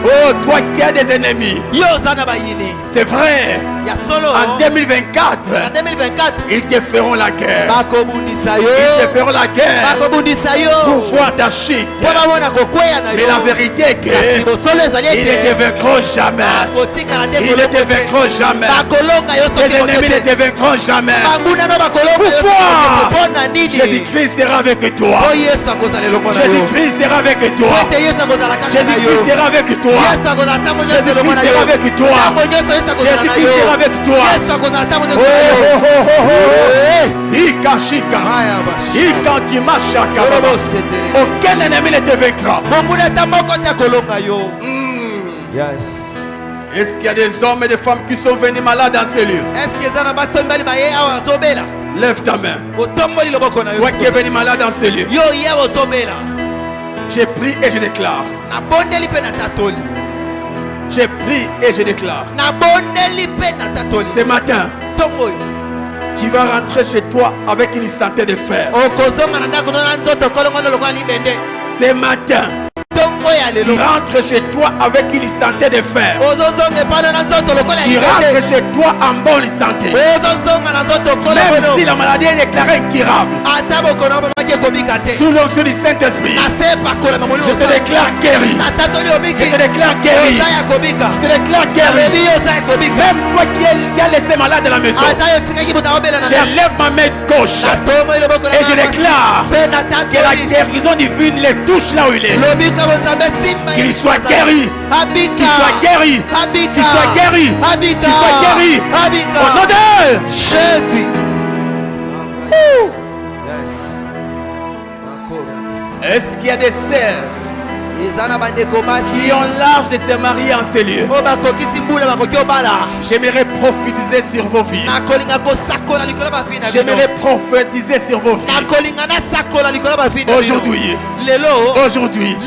Oh toi qui as des ennemis. yo oza na bayini C'est vrai. ya solo En 2024, na 2024 ils te feront la guerre. bakobundisa Ils yo te feront la guerre bakobundisa pour yo voir ta chute. mpo bamona kokweya na Mais la yo vérité est kasi que bosolo ezali ils ne te ete vaincront jamais. bakotikala te Ils ne te vaincront jamais. bakolonga yo Tes soki ennemis ne moke te te vaincront jamais. banguna no bakolonga yo Pourquoi? soki mpo na nini Jésus-Christ sera avec toi. po yesu akozala elongo na yo Jésus-Christ sera avec po toi. ete yesu akozala kaka na yo Jésus-Christ sera avec toi. yesu akozala ntango nyonso elongo Jésus-Christ na sera yo avec toi. ntango nyonso yesu akozala na Jésus-Christ sera yo avec toi. yesu akozala ntango Oh, nyonso na yo oh, oh, oh, oh. Ikashika. aya bashi Ikantimashaka. olobosetele Aucun ennemi ne te vaincra. monguna ata moko te akolonga yo Yes. Est-ce qu'il y a des hommes et des femmes qui sont venus malades dans ces lieux? eske eza na basi to mibali baye awa azobela Lève ta main. otomboli loboko na yo Toi qui es venu malade dans ces lieux, yo ye ozobela j'ai pris et je déclare. nabondeli mpe natatoli J'ai pris et je déclare. nabondeli mpe natatoli Ce matin, ntongo oyo tu vas rentrer chez toi avec une santé de fer. okozonga na ndako no na nzoto kolongono lokola libende Ce matin, ntongo ya tu lelo rentres chez toi avec une santé de fer. ozozonga epano na nzoto lokola ya Tu rentres libende chez toi en bonne santé. ozozonga na nzoto Même si kolongono la maladie est déclarée incurable. ata bokono bamaki ekobika te Sous l'onction du Saint-Esprit, na se epakolama molimo je te déclare guéri. natatoli obiki Je te déclare guéri. oza ya kobika Je te déclare guéri. alobi yo oza ya kobika Même toi qui as laissé malade à la maison, ata yo tikaki moto akobela na je ndako lève ma main gauche natomoi loboko na et je ngai déclare mpe que la natatoli guérison divine les touche là où il est. lobika bonzambe simba Qu'il Yesu soit azala. guéri. abika Qu'il soit guéri. abika Qu'il soit guéri. abika Qu'il soit guéri. abika Au nom de Jésus Est-ce qu'il y a des sœurs eza na bandeko basi qui ont l'âge de se marier en ces lieux? oyo bakokisi mbula bakoki obala J'aimerais prophétiser sur vos vies. nakolinga kosakola likolo bafi na bino J'aimerais prophétiser sur vos vies. nakolinga nasakola likolo bafi na bino Aujourd'hui, lelo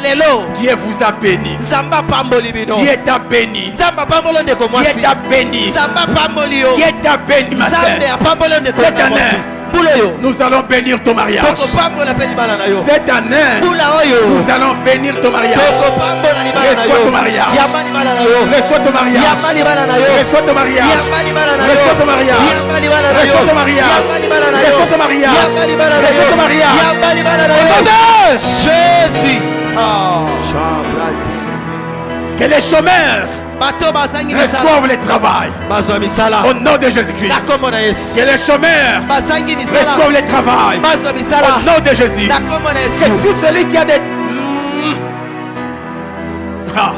lelo Dieu vous a béni. nzambe apamboli bino Dieu t'a béni. nzambe apamboli ndeko Dieu mwasi t'a béni. nzambe apamboli yo Dieu t'a béni, ma nzambe sœur. apamboli yo ndeko Cette na mwasi année, mbula oyo nous allons bénir ton mariage. tokopambola mpe libala na yo Cette année, mbula oyo nous allons bénir ton mariage. tokopambola libala na Reçois ton yo mariage. yamba libala na yo Reçois ton mariage. yamba libala na yo Reçois ton mariage. yamba libala na yo Reçois ton mariage. yamba libala na yo Reçois ton mariage. yamba libala na yo Reçois ton mariage. yamba libala na yo Reçois ton mariage. yamba libala na Au yo nom de Jésus que les chômeurs bato bazangi misala reçoivent le travail. bazwa misala Au nom de Jésus-Christ. na kombo na Yesu Que les chômeurs bazangi misala reçoivent le travail. bazwa misala Au nom de Jésus. na kombo na Que Yesu tout celui qui a des... Ah.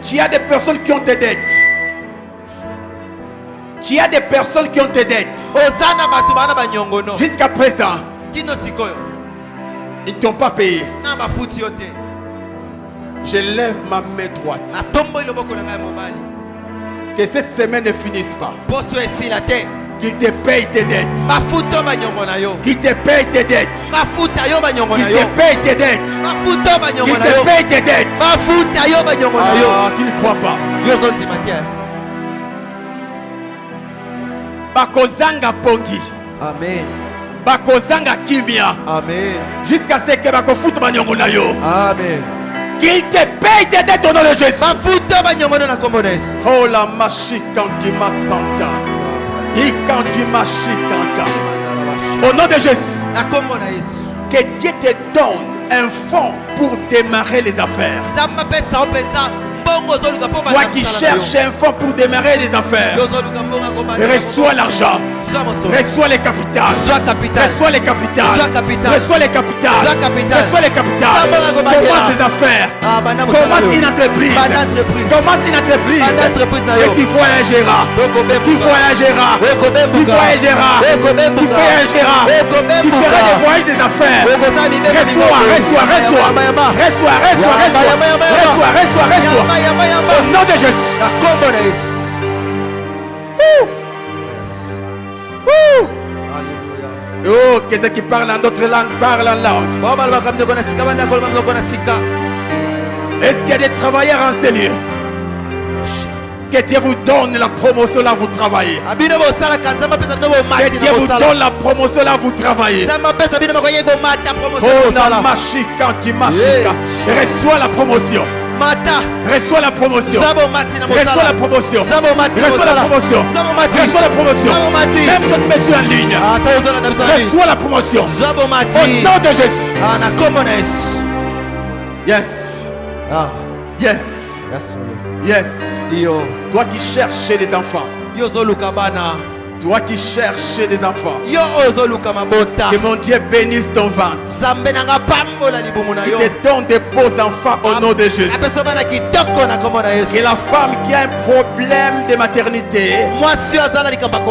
Tu as des personnes qui ont des dettes. Tu as des personnes qui ont des dettes. Osana batu bana banyongono. Jusqu'à présent, Kino sikoyo. ils ne t'ont pas payé. Na bafuti yote. Je lève ma main droite. Na tombo iloboko na ngai mobali. Que cette semaine ne finisse pas. Poso esila te. Qu'il te paye tes dettes. Bafuto banyongo na yo. Qu'il te paye tes dettes. Bafuta yo banyongo Qu'il na yo. te paye tes dettes. Bafuto banyongo Qu'il na yo. te paye tes dettes. Bafuta yo banyongo na yo. Ah, tu ne crois pas. Yo zonzi matia. Bakozanga pongi. Amen. Bakozanga kimia. Amen. Jusqu'à ce que bakofuta banyongo na yo. Amen. Qu'il te paye tes dettes au nom de Jésus. Bafuto banyongo na kombo na Yesu. Oh la machikandima santa. Ikandima shikanta. Au nom de Jésus. Na kombo na Yesu. Que Dieu te donne un fonds pour démarrer les affaires. Zamba pesa openza. Bongo zoluka po Toi qui cherches un fonds pour démarrer les affaires, reçois l'argent, reçois les capitales, reçois les capitales, reçois les capitales, reçois les capitales. Commence des affaires, commence une entreprise, commence une entreprise. Et tu faut un gérant, tu faut un gérant, tu faut un gérant, tu fais un gérant, tu feras des voyages des affaires. Reçois. Au nom de Jésus. Oh, que ceux qui parlent en d'autres langues parlent en langue. Est-ce qu'il y a des travailleurs en ces lieux? Que Dieu vous donne la promotion là vous travaillez. Que Dieu vous donne la promotion là vous travaillez. Oh la machika, tu machika. Reçois la promotion. Reçois la promotion. Reçois la promotion. Reçois la promotion. Reçois la promotion. Même quand tu me suis en ligne. Reçois la promotion. Au nom de Jésus. Yes. Yes. Yes. Toi qui cherches des enfants. Toi qui cherches des enfants. Que mon Dieu bénisse ton ventre. Qu'il te donne des beaux enfants au nom de Jésus. Que la femme qui a un problème de maternité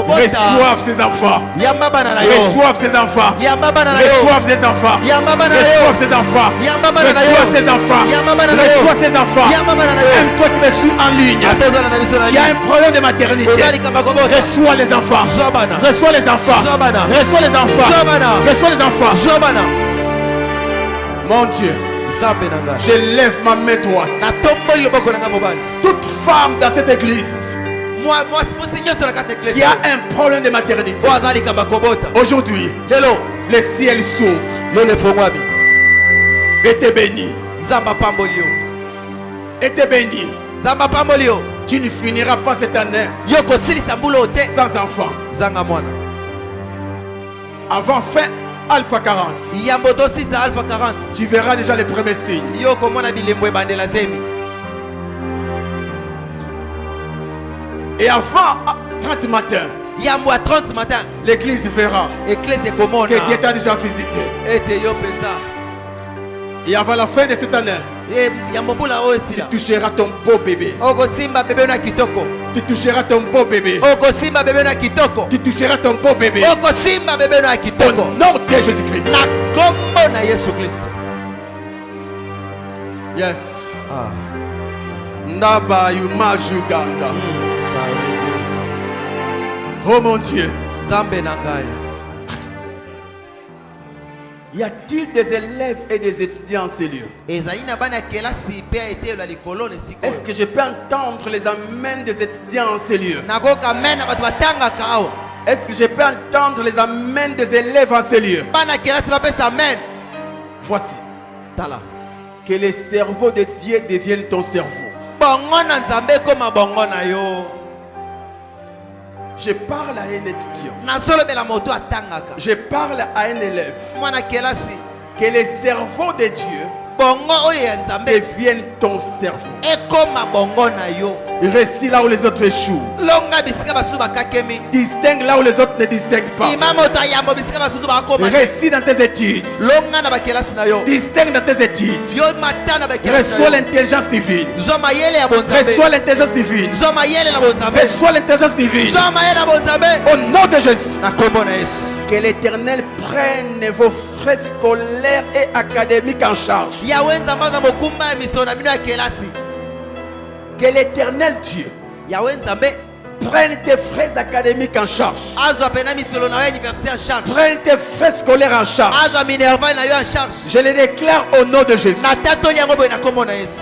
reçoive ses enfants. Reçoive ses enfants. Reçoive ses enfants. Reçoive ses enfants. Reçoive ses enfants. Reçoive ses enfants. Même toi qui me suis en ligne. Tu as un problème de maternité. Reçois les enfants. Reçois les enfants. Reçois les enfants. Reçois les enfants. Mon Dieu, je lève ma main droite. Toute femme dans cette église qui a un problème de maternité, aujourd'hui, le ciel s'ouvre. Et t'es béni. Et t'es béni. Tu ne finiras pas cette année sans enfant. Avant fin Alpha 40. Tu verras déjà les premiers signes. Et avant 30 matin, l'église verra que Dieu t'a déjà visité. Et avant la fin de cette année, tu toucheras ton beau bébé. Tu toucheras ton beau bébé. Tu toucheras ton beau bébé. Au nom de Jésus-Christ. Yes. Naba Yumaju Ganga. Oh mon Dieu. Y a-t-il des élèves et des étudiants en ces lieux? Est-ce que je peux entendre les amens des étudiants en ces lieux? Est-ce que je peux entendre les amens des élèves en ces lieux? Voici. Que le cerveau de Dieu devienne ton cerveau. Je parle à un étudiant. Je parle à un élève. Que le cerveau de Dieu devienne ton cerveau. Réussis là où les autres échouent. longa bisika basusu bakakemi Distingue là où les autres ne distinguent pas. ima moto ayambo bisika basusu bakoma te. Réussis dans tes études. longa na bakelasi na yo Distingue dans tes études. yo mata na bakelasi Reçois na yo l'intelligence divine. zwa mayele ya bonzambe Reçois l'intelligence divine. zwa mayele na bonzambe Reçois l'intelligence divine. zwa mayele na bonzambe Au nom de Jésus. na kombo na Yesu. Que l'Éternel prenne vos frais scolaires et académiques en charge. yawe nzambe aza mokumba ya misolo na bino ya kelasi. Que l'Éternel Dieu yawe nzambe prenne tes frais académiques en charge. azwa pena misolo na yo ya université en charge. Prenne tes frais scolaires en charge. azwa minerval na yo en charge. Je le déclare au nom de Jésus. na tatoli yango boye na kombo na Yesu.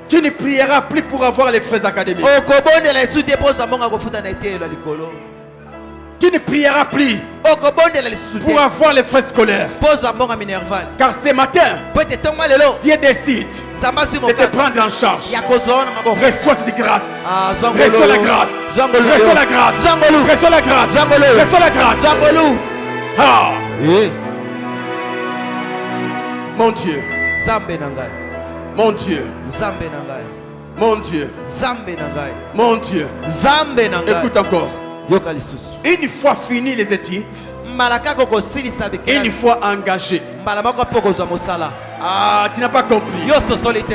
Tu ne prieras plus pour avoir les frais académiques. okobondela esu te mpo ozwa mbongo akofuta na eteyelo ya likolo. Tu ne prieras plus okobondela lisusu te pour avoir les frais scolaires. mpo ozwa mbongo ya minerval. Car ce matin, po ete ntongo lelo Dieu décide nzambe azwi de te mokano prendre en charge. ya kozwa yo na maboko. Reçois cette grâce. zwa Reçois la grâce. ngolu Reçois la grâce. zwa ngolu Reçois la grâce. zwa ngolu Reçois la grâce. zwa ngolu. Ah, mon Dieu, nzambe na ngai mon Dieu, nzambe na ngai mon Dieu, nzambe na ngai mon Dieu. nzambe na ngai. Écoute encore. yoka lisusu Une fois fini les études, mbala kaka okosilisa une bikelasi fois engagé. mbala moko mpo kozwa mosala Ah, tu n'as pas compris. yo sosoli te.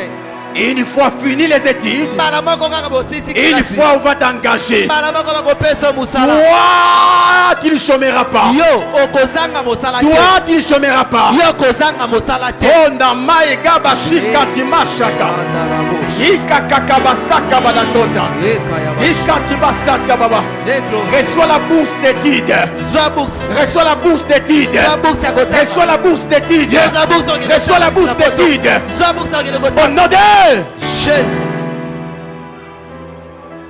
Une fois fini les études, mbala moko kaka bosilisi une kelasi fois on va t'engager. mbala moko bakopesa yo mosala Toi, tu ne chômeras pas. yo okozanga mosala te. Toi, tu ne chômeras pas. yo kozanga mosala te. Oh, Namae Gabashika Timashaka. Ikakakabasaka Balatota. Ikatibasaka Baba. Reçois la bourse d'études. zwa bourse Reçois la bourse d'études. zwa bourse ya kotanga. Reçois la bourse d'études. Yo zwa bourse okende Reçois la bourse kotanga. d'études. zwa bourse okende Au kotanga. nom de Jésus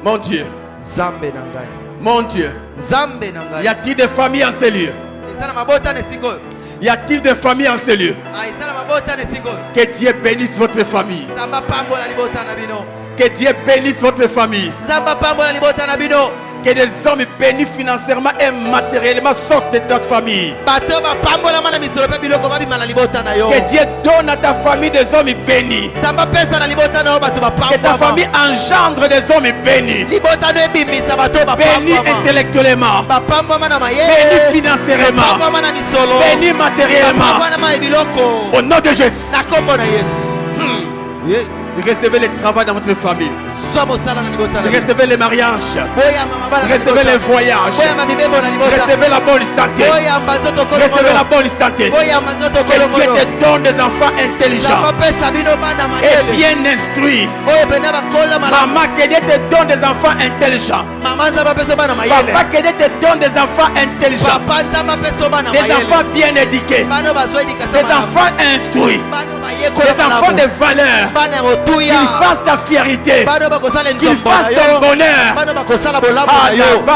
mon Dieu, nzambe na ngai mon Dieu. nzambe na Y ngai. a-t-il des familles en ces lieux? eza na mabotana esika oyo. Y a-t-il des familles en ces lieux? eza na mabotana esika oyo. Que Dieu bénisse votre famille. nzambe apambola libota na bino. Que Dieu bénisse votre famille. nzambe apambola libota na bino. Que des hommes bénis financièrement et matériellement sortent de ta famille. bato bapambolama na misolo mpe biloko babima na libota na yo. Que Dieu donne à ta famille des hommes bénis. nzambe apesa na libota na yo bato Que ta bapambwama. famille engendre des hommes bénis. libota no ebimisa bato Bénis bapambwama. intellectuellement. bapambwama na Bénis mayele. financièrement. bapambwama na misolo. Bénis matériellement. bapambwama na biloko. Au nom de Jésus. na kombo na yesu. Recevez le travail dans votre famille. zwa mosala na libota na bino. Recevez le mariage. boyamba mabala na Recevez les libota. voyages. boyamba mibembo na libota. Recevez la bonne santé. boyamba nzoto Recevez la kolokolo. bonne santé. boyamba nzoto Que Dieu kolokolo. te donne des enfants intelligents nzambe apesa bino bana et mayele. bien instruits. oyo pena bakola malamu. Maman, que Dieu te donne des enfants intelligents. mama nzambe apesa bana mayele. Papa, que Dieu te donne des enfants intelligents. papa nzambe apesa bana Des mayele. enfants bien éduqués. bana bazwa edikasa Des malamu. enfants instruits. bana bayekola Des enfants malamu. de valeur. bana ya motuya. Qu'ils fassent ta fierté. bana bakosala Qu'ils nzombo na fassent ton yo. bonheur. bana bakosala bolamu Ah, na yo. ba.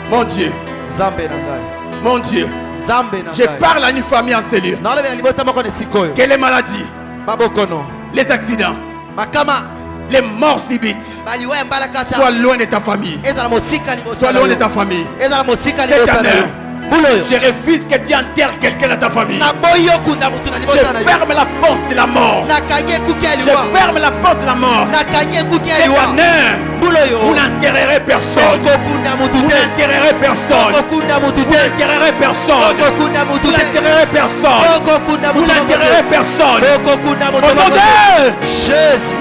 Mon Dieu, nzambe na ngai mon Dieu, nzambe na je ngai. parle à une famille en ces lieux. naolobela libota moko na esika oyo. Que les maladies, babokono les accidents, makama les morts subites baliwa ya mbala kata. soient loin de ta famille. ezala mosika liboso Sois na loin de yo. ta famille. ezala mosika Cette liboso na yo. année, mbula oyo je refuse que tu enterres quelqu'un dans ta famille. naboyi okunda motu na Je libota na yo. ferme la porte de la mort. nakangi ekuki ya Je liwa. ferme la porte de la mort. nakangi ekuki ya Cette liwa. année, mbula vous oyo n'enterrerez personne. okokunda motu Vous te. n'enterrerez personne. okokunda motu Vous te. n'enterrerez personne. okokunda motu Vous te. n'enterrerez personne. okokunda Vous motu n'enterrerez personne. okokunda Au motu nom de Jésus.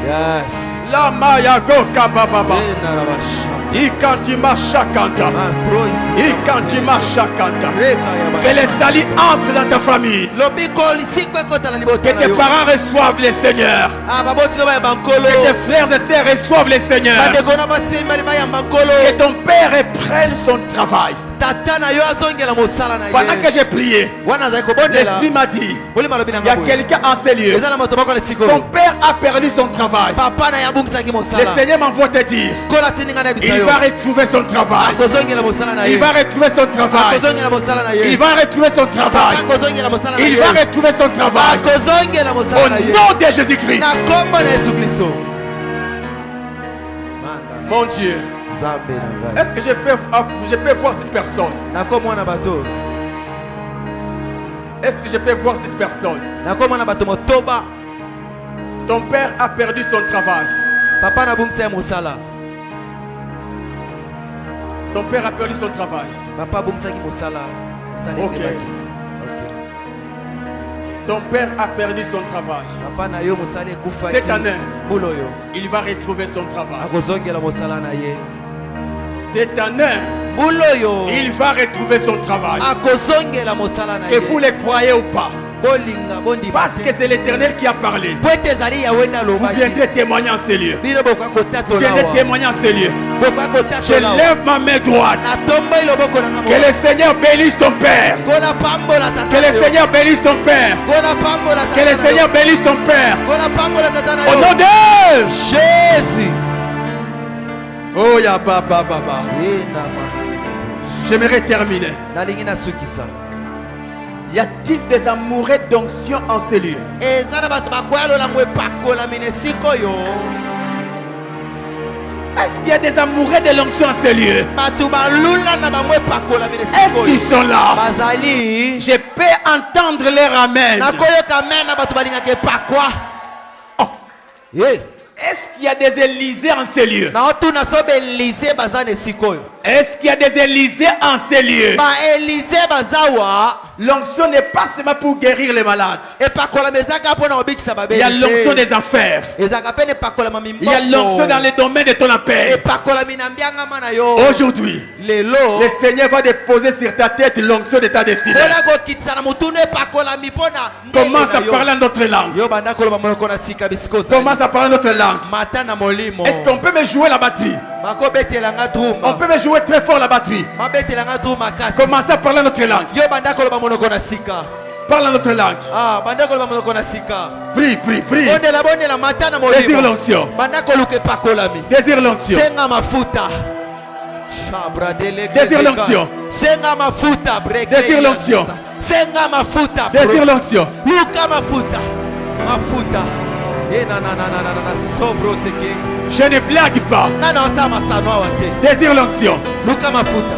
Yes. la Maya Goka Baba. Ena la basha. Ikantima Shakanda. Matroisi. Ikantima Shakanda. Reka ya basha. Que les salis entrent dans ta famille. lobiko lisiko ekota na libota Que na tes yo. parents reçoivent le Seigneur. baboti no bayamba nkolo. Que tes frères et sœurs reçoivent le Seigneur. bandeko na basi mibali bayamba nkolo. Que ton père reprenne son travail. tata na yo azongela mosala na Pendant que ye. j'ai prié, wana azali kobondela. l'Esprit m'a dit, boli malobi na il y a ngai boye. quelqu'un en ces lieux. eza na moto moko na esika Son oyo. père a perdu son travail. papa na ye abungisaki Le mosala. Seigneur m'envoie te dire, kola tindi ngai na bisa il yo. va retrouver son travail. akozongela mosala na Il ye. va retrouver son travail. akozongela mosala na Il ye. va retrouver son travail. akozongela mosala na Il ye. va retrouver son travail. akozongela Au mosala na ye. nom de Jésus-Christ. na kombo na yesu kristo. Mon Dieu, nzambe na ngai. est-ce que je peux voir cette personne? nakomona bato. Est-ce que je peux voir cette personne? nakomona bato motoba. Ton père a perdu son travail. Papa na bungisa mosala. Ton père a perdu son travail. Papa bungisa ki mosala. Mosala Ok. ebebaki. Ton père a perdu son travail. Papa na yo mosala ekufaki. Cette année, Mbula oyo il va retrouver son travail. akozongela mosala na ye. Cette année, Mbula oyo il va retrouver son travail. akozongela mosala na Que ye. vous le croyez ou pas. Bolinga bondi Parce que c'est l'Éternel qui a parlé. po ete ezali yawe na Vous lobaki. viendrez témoigner en ces lieux. Bino boka Vous kotatola viendrez wa. témoigner en ces lieux. Boka Je kotatola wa. lève ma main droite. Natomba iloboko na ngamo. Que le Seigneur bénisse ton père. Kola pambola tata. Que le Seigneur bénisse ton père. Kola pambola tata. Que le Seigneur bénisse ton père. Kola pambola tata na Au yo. nom de Jésus. Oh ya baba baba. J'aimerais terminer. Nalingi na sukisa. Y a-t-il des amoureux d'onction en ces lieux? Ezana bato bakoya lola ngwe pakola mine sikoyo. Est-ce qu'il y a des amoureux de l'onction en ces lieux? Bato balula na bangwe pakola mine Est-ce sikoyo. qu'ils sont là? Bazali. Je peux entendre leur amen. Nakoyoka mena bato balingaka pakwa. Oh. Hey. Est-ce qu'il y a des Élysées en ces lieux? Na otuna sobe Élysée bazane sikoyo. Est-ce qu'il y a des Élysées en ces lieux? Ba Élysée bazawa. L'onction n'est pas seulement pour guérir les malades. Et pakola mezaka pona obikisa babeli. Il y a l'onction des affaires. Ezaka pene pakola mamimbo. Il y a l'onction dans les domaines de ton Et appel. pakola minambianga mana yo. Aujourd'hui, Lelo. le Seigneur va déposer sur ta tête l'onction de ta destinée. Kola kokitsa na mutune pakola mipona. Commence à parler en notre langue. Yo banda koloba monoko na sika bisikoza. Commence à parler notre langue. Mata na molimo. Est-ce qu'on peut me jouer la batterie? Mako betelanga drum. On peut me jouer très fort la batterie. Ma betelanga drum makasi. Commence à parler notre langue. Yo banda koloba monoko na sika. Parle notre langue. Ah, banda koloba monoko na sika. Prie, prie, prie. Bondela mata na molimo. Désire l'onction. Banda koluke pakola mi. Désire l'onction. Senga mafuta. Shabra dele. Désire l'onction. Senga mafuta break. Désire l'onction. Senga mafuta. Désire l'onction. Luka mafuta. Mafuta. E na sobro teke. Je ne blague pas. Nana osa masano awate. Désire l'onction. Luka mafuta.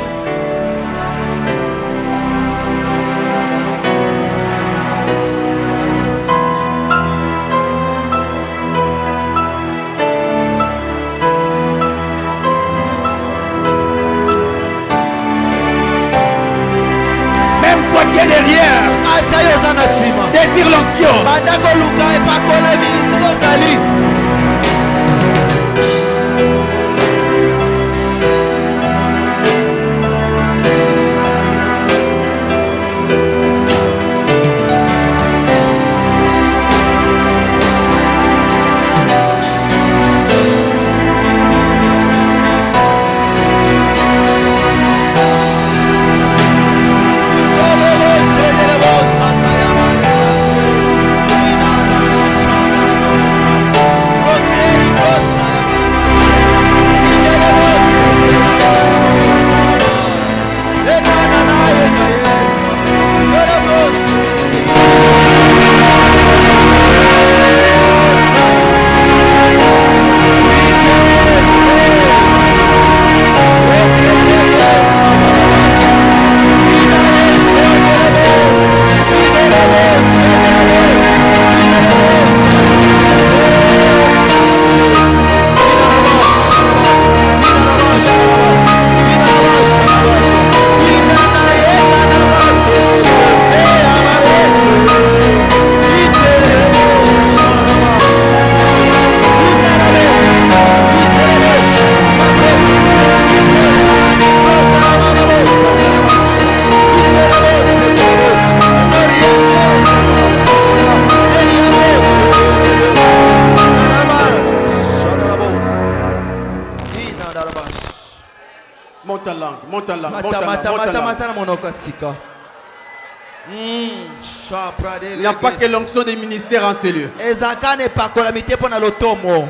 Même toi qui es derrière, Atayo zana sima. désire l'onction. Bandako luka epakola milisiko zali. Monte ta langue, monte ta langue, monte Mata ta langue, mata monte ta mata langue. mata na monoko sika. Shabra dele. Il n'y a pas que l'onction des ministères en ces lieux. Ezaka ne pakola mite pona lotomo.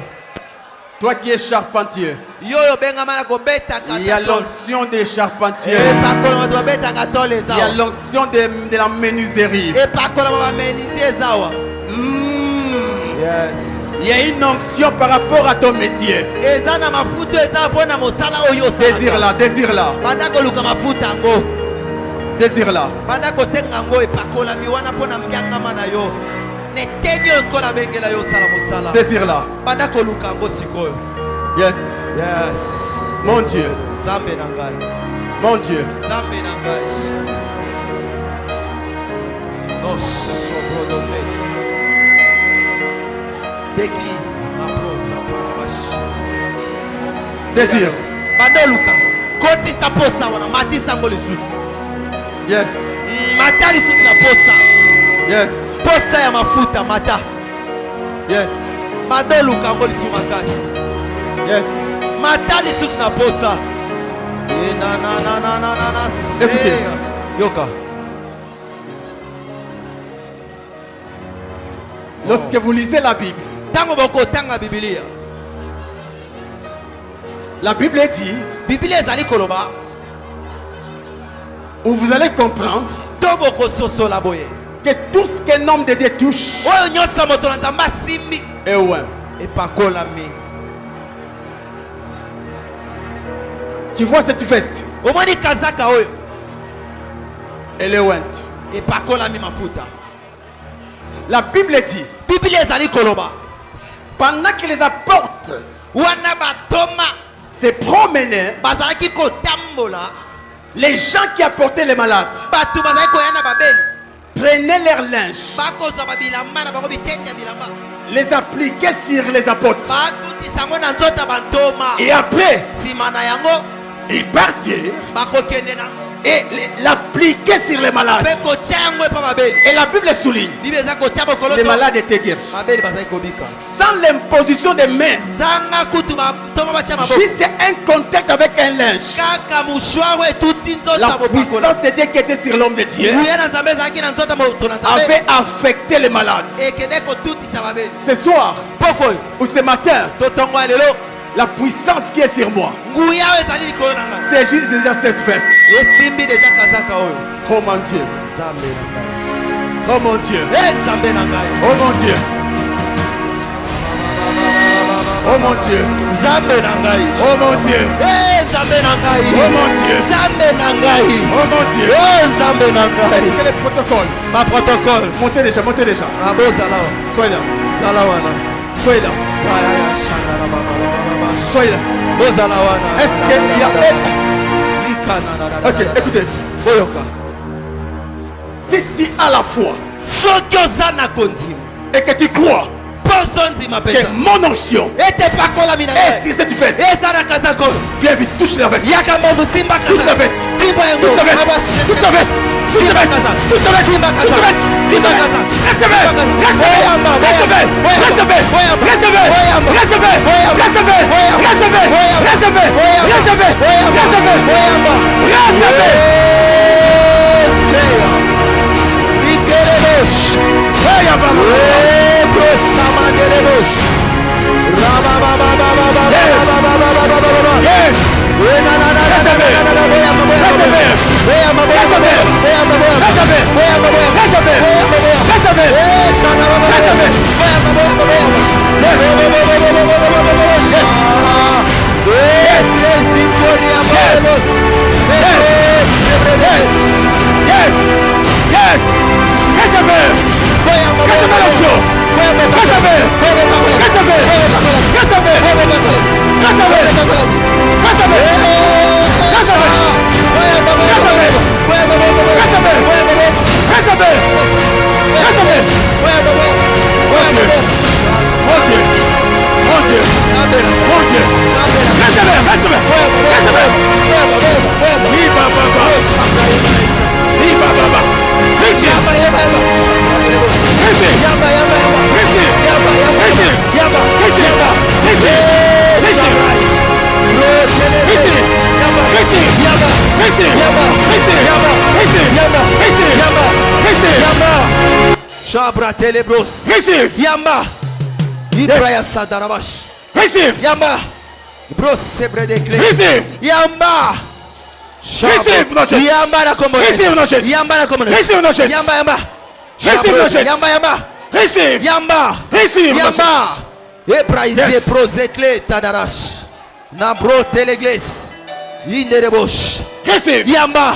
Toi qui es charpentier, Yoyo benga mana ko beta il y a kata. l'onction des charpentiers. E pakola ma beta kato les Il y a awa. l'onction de la menuiserie. E pakola ma menisi zawa. Mm. Yes. Il y a une onction par rapport à ton métier. Eza na mafuta eza pona mosala oyo. Désire-la, désire-la. Banda ko luka mafuta ngo. Désire-la. Banda kosenga ngo epakolami wana mpona mbyangama na yo. Neteni oyo nkola bengela yo osala mosala. Désire-la. Banda koluka ngo sikoyo. Yes. Yes. Mon Dieu. Nzambe na ngai. Mon Dieu. Nzambe na ngai. D'église, ma Désire. Banda luka. Kotisa posa wana matisa ngo lisusu. Yes. Mata lisusu na posa. Yes. Posa ya mafuta mata. Yes. Banda luka ngo lisusu makasi. Yes. Mata lisusu na posa. Écoutez. Yoka. Lorsque vous lisez la Bible, Tango boko tanga Biblia. la Bible dit, Biblia ezali koloba. où vous allez comprendre Tobo ko soso la boye. que tout ce qu'un homme de Dieu touche Oyo nyosa moto na nzamba simbi. est loin. Epakolami. Tu vois cette veste, Omoni kazaka oyo. elle est loin. Epakolami mafuta. La Bible dit, Biblia ezali koloba. pendant que les apôtres Wana batoma se promenaient, bazalaki kotambola. les gens qui apportaient les malades Batu bazalaki koyana babeli. prenaient leur linge, Bakozwa babilamba na bango bitende ya bilamba. les appliquaient sur les apôtres. Batutisa yango na nzota bantoma. Et après, Sima na yango ils partirent bakokende nango. et l'appliquaient sur les malades. Mpe kotia yango epa babeli. Et la Bible souligne, Biblia eza kotia bokolo les to. malades étaient guéris. Babeli bazali kobika. Sans l'imposition des mains, Zanga kutu bantoma batia maboko. juste un contact avec un linge. Kaka mushwaro etuti La nzota bopakola. puissance de Dieu qui était sur l'homme de Dieu Nguya na nzambe ezalaki na nzota moto na nzambe. avait affecté les malades. Ekende kotutisa babeli. Ce soir Poko oyo ou ce matin, totongo ya lelo. la puissance qui est sur moi, Nguya oyo ezali likolo na ngai. c'est juste déjà cette veste. Esimbi deja kazaka oyo. Oh mon Dieu, Nzambe na ngai. oh mon Dieu, Nzambe na ngai. oh mon Dieu, oh mon Dieu, Nzambe na ngai. oh mon Dieu, Nzambe na ngai. oh mon Dieu, Nzambe na ngai. oh mon Dieu. Nzambe na ngai. Quel est le protocole? Ma protocole. Montez déjà, montez déjà. Abozala wa. Soyez là, Zala wana. soyez là, Ya ya ya shangala baba baba. soyez là. Bozala wana. Est-ce qu'il y a... Ikana na na. Ok, écoutez. Boyoka. Si tu as la foi Soki oza na kondima. et que tu crois Poso nzima que pesa. mon onction Ete pakolami na est ngai. sur cette veste, Eza na kazako. viens vite, touche la veste. Yaka mbomu simba kaza. Toute la veste. Simba yango. Toute la veste, Abashete. toute la veste, toute la veste, toute la veste, Simba toute la kaza. veste, Simba kaza. recevez, Oyamba, recevez, recevez, Oyamba. recevez, Oyamba. recevez, Oyamba. recevez, Oyamba. recevez, Oyamba. recevez, Oyamba. recevez, Oyamba. recevez, Oyamba. recevez. Seya. Ikerebosh. Hey, Abba. Ebro samanderebosh. Rabababababababababababababa. Yes. Shabra telebros. Receive. Yamba. Ibraya sadarabash. Receive. Yamba. Bros sebre de clé. Receive. Yamba. Receive nos chefs. Yamba na komo. Receive nos chefs. Yamba na komo. Receive nos chefs. Yamba yamba. Receive nos chefs. Yamba yamba. Receive. Yamba. Receive nos chefs. Yamba. Ebraize Yes. prozekle tadarash. Na bro telegles. Inderebosh. Receive. Yamba.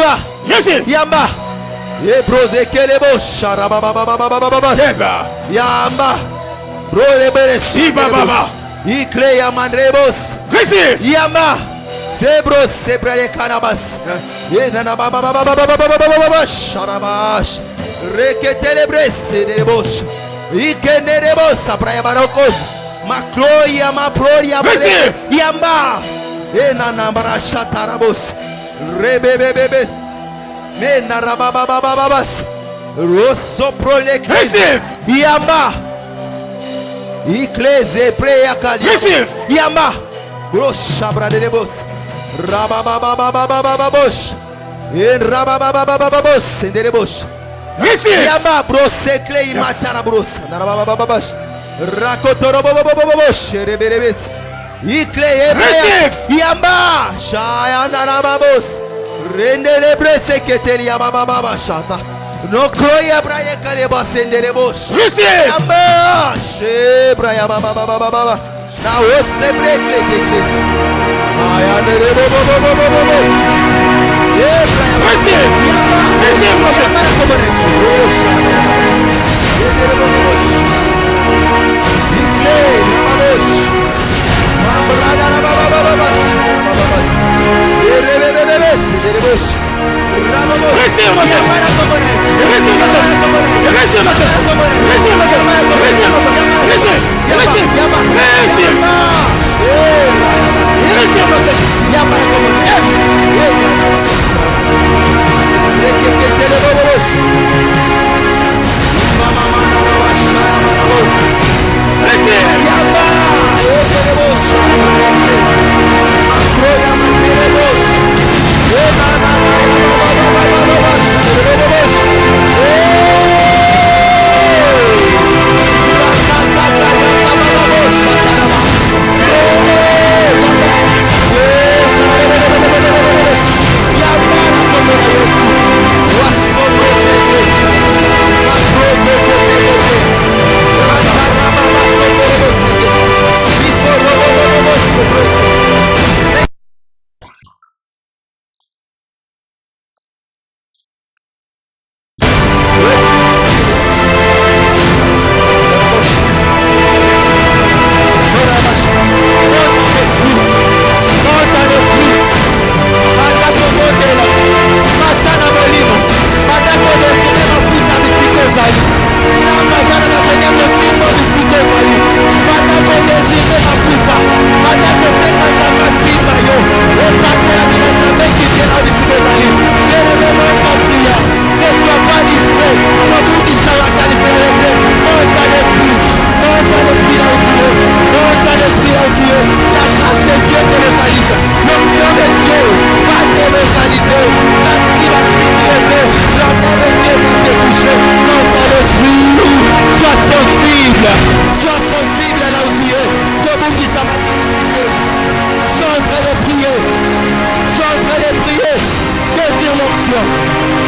Yamba. Receive. Yamba. Ebrose kelebo sharabababababababa. Deba. Yamba. Bro lebele Shiba baba. Ikle yamandrebos. Receive. Yamba. Zebros sebrele kanabas. Yes. Yenana bababababababababa sharabash. Reketelebres debos. Ikenerebos abraya barokos. Makloya maproya. Receive. Yamba. Enana barasha tarabos. Rebebebebes. Mena rabababababas. Rosso proleke. Receive. Yamba. Ikleze preya kali. Receive. Yamba. Grosha bradebos. Rabababababababos. En rababababababos. Enderebos. Receive. Yamba brosekle imatana bros. Narababababas. Rakotorobobobobos. Reberebes. Ikle Receive. Yamba. Shaya narababos. Rendele brese keteli yabababa shata. No kroya braye kaleba senderebos. Receive. Yamba. Shebra yabababababa. Na ose brekle tekles. Aya nerebobobobobos. Yebra yababa. Receive. Yamba. Receive, Moshe. Yamba como nesu. Osha. Yenderebobobos. Ikle yababos. Mambrada yababababas. Yabababas. Yerebebebebes. Yenderebos. Rababos. Receive, Moshe. Yamba como nesu. Receive, Moshe. Yamba como nesu. Receive, Moshe. Yamba como nesu. Receive, Moshe. Yamba como nesu. Receive, Moshe. Yamba como nesu. Receive. Yamba, Receive. yamba, Receive. yamba. Receive, Moshe. Yamba como Yes. Receive.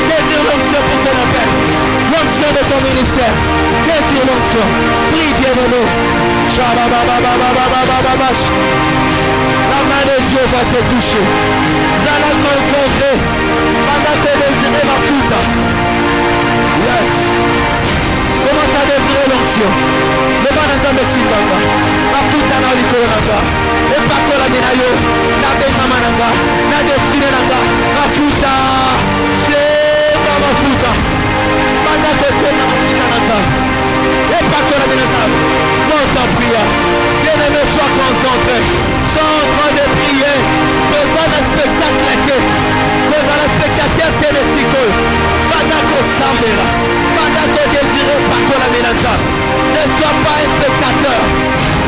Désire l'onction pour ton appel. L'onction de ton ministère. Désire l'onction. Prie, bien-aimé. La main de Dieu va te toucher. Dans la concentrée. Pendant que désirer ma foute. Yes. Commence à désirer l'onction. Le bon ensemble si papa. Ma foute dans l'olicoranga. Et pas que la minayo. Na benga mananga. Na destine nanga. Ma foute. C'est pas ma foute. Pendant que c'est ma foute nanga. Et pas que la minayo. Monte en prière. Bien-aimé, sois concentré. Sois en train de prier. Dans un spectacle là. Dans un spectateur télésico. Pendant que Sambera. Pendant que désiré par que la minayo. Ne sois pas un spectateur.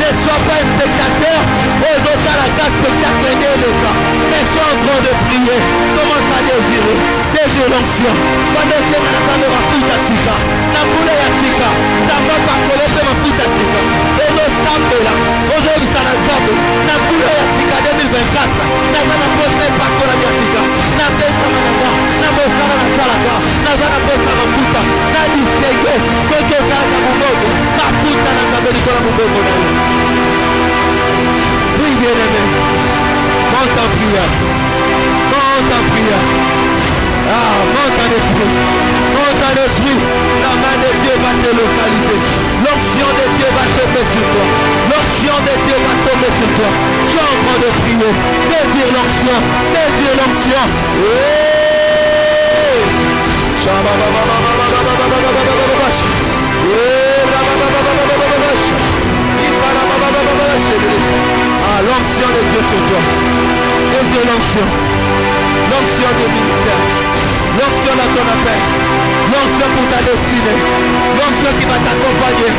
Ne sois pas un spectateur. Et dans la case spectacle de l'État. Ne sois en train de prier. Commence à désirer. Désire l'onction. Pendant que on attend de ma fille à Sika. Na boule ya Sika. Ça va pas coller ma fille à Sika. Et le Sambela. Aujourd'hui ça n'a jamais. Na boule ya Sika 2024. Na ça n'a pas posé par que la Sika. Likola Muboko na yo. Oui, bien-aimé. Monte en prière. Monte en prière. Ah, monte en esprit. Monte en esprit. La main de Dieu va te localiser. L'onction de Dieu va tomber sur toi. L'onction de Dieu va tomber sur toi. Tu es en train de prier. Désire l'onction. Désire l'onction. Ah, l'onction de Dieu sur toi. Désire l'onction. L'onction du ministère. L'onction dans ton appel. L'onction pour ta destinée. L'onction qui va t'accompagner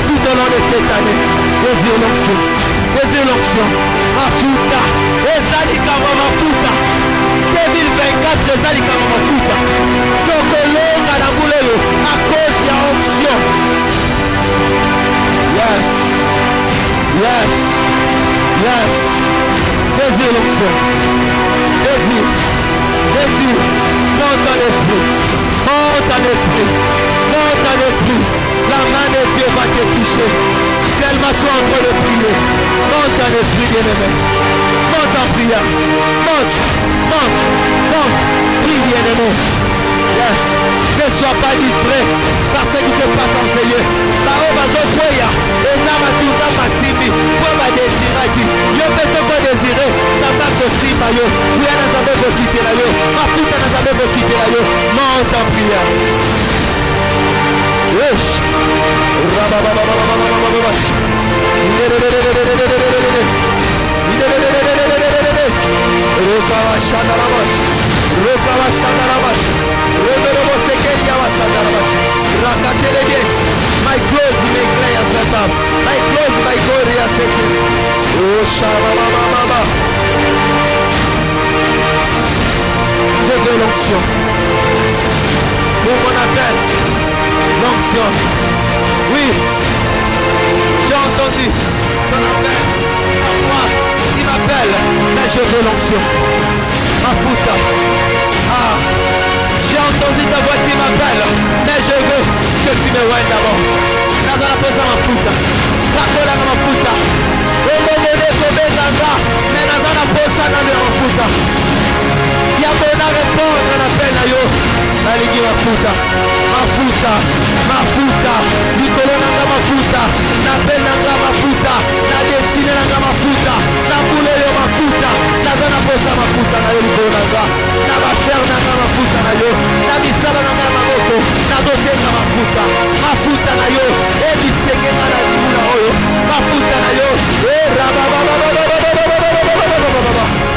tout au long de cette année. Désire l'onction. Désire l'onction. Mafuta. Ezalika mafuta. 2024 ezalika mafuta. Tokolonga na boulot à cause de l'onction. Yes. Yes. Yes. Désire l'onction. Désire. Désire. Monte en esprit. Monte en esprit. Monte en esprit. La main de Dieu va te toucher. Seulement sois en train de prier. Monte en esprit, bien-aimé. Monte en prière. Monte. Monte. Monte. Prie, bien-aimé. Yes. Ne sois pas distrait par ce qui se passe dans ce lieu. Yo pese ko désiré, ça va te simba yo. Oui, on a jamais quitter la yo. Ma foute n'a jamais quitter la yo. Monte en prière. Yes. My clothes may clean yourself. My clothes may go to yourself. Oh, Shabba. Je veux l'onction. Pour mon appel, l'onction. Oui, j'ai entendu ton appel. À moi, il m'appelle, mais je veux l'onction. Ma fouta. Ah, j'ai entendu ta voix qui m'appelle, mais je veux que tu me voies d'abord. Dans la pose dans ma fouta. Racola dans ma fouta. Et mon monnaie tombe dans mais dans la pose dans ma fouta. Il y a bon à répondre à l'appel à yo. La ligue ma fouta. Nicolas nanga ma fouta. L'appel nanga ma fouta. La destinée nanga ma fouta. La boule yo ma fouta. La zone pose dans ma fouta na yo Nicolas nanga. La affaire nanga ma fouta na yo. La misala nanga ma moto. La dossier nanga ma fouta. Ma fouta na yo. Et distingue ma na yo. Ma fouta na yo. Et rababa.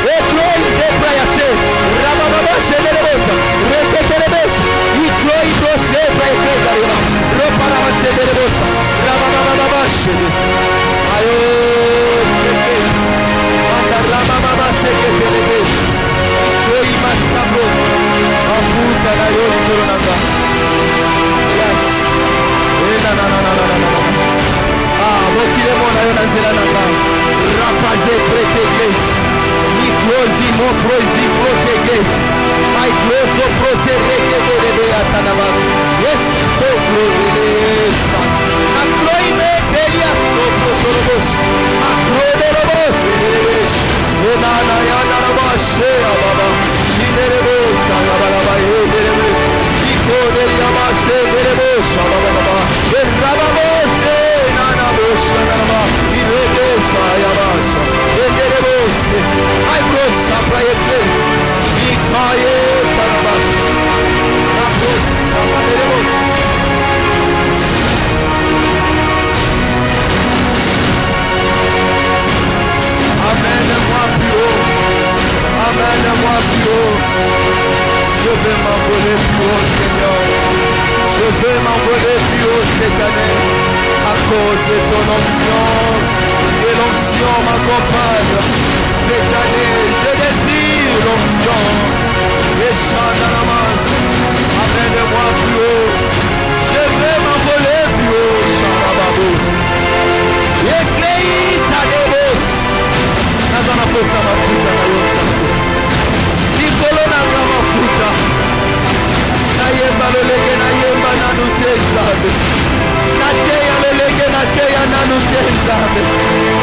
Et close et brayase. Rababa chenelebosa. Reketelebesa. I close dossier brayase. Repara ma chenelebosa. Rababa chene. Ayo seke. Manda rababa seke telebesa. Close ma sabos. Ma fouta na yo Nicolonanga. Yes. Ah, mokile mona yo na nzela nanga. Rafaze prete église. Ni close mo prozi prote église. My close prote reke de atanaba. Yes, to glorious. Na cloime telia so protolobos. Ma prodelobos erebes. Na ya na bashe baba. Inerebes baba erebes. Ikode yamase erebes baba. Erababose nana bosha nana. Irebesa yabasha. Erebose. I go sapra eglise. Ikaye tarabash. Na bosa erebos. Amène-moi plus haut. Amène-moi plus haut. Je vais m'envoler plus haut, Seigneur. Je vais m'envoler plus haut cette année à cause de ton onction. Et l'onction m'accompagne. Cette année, je désire l'onction. Et chante à la masse. Amène-moi plus haut. Je vais m'envoler plus haut, Charababos. Éclaire ta débos. Nazana posa mafuta na yonzako. Nikolo na mafuta. Na yemba lolege na yemba na nute zabe. Na teya lolege na teya na nanu te nzambe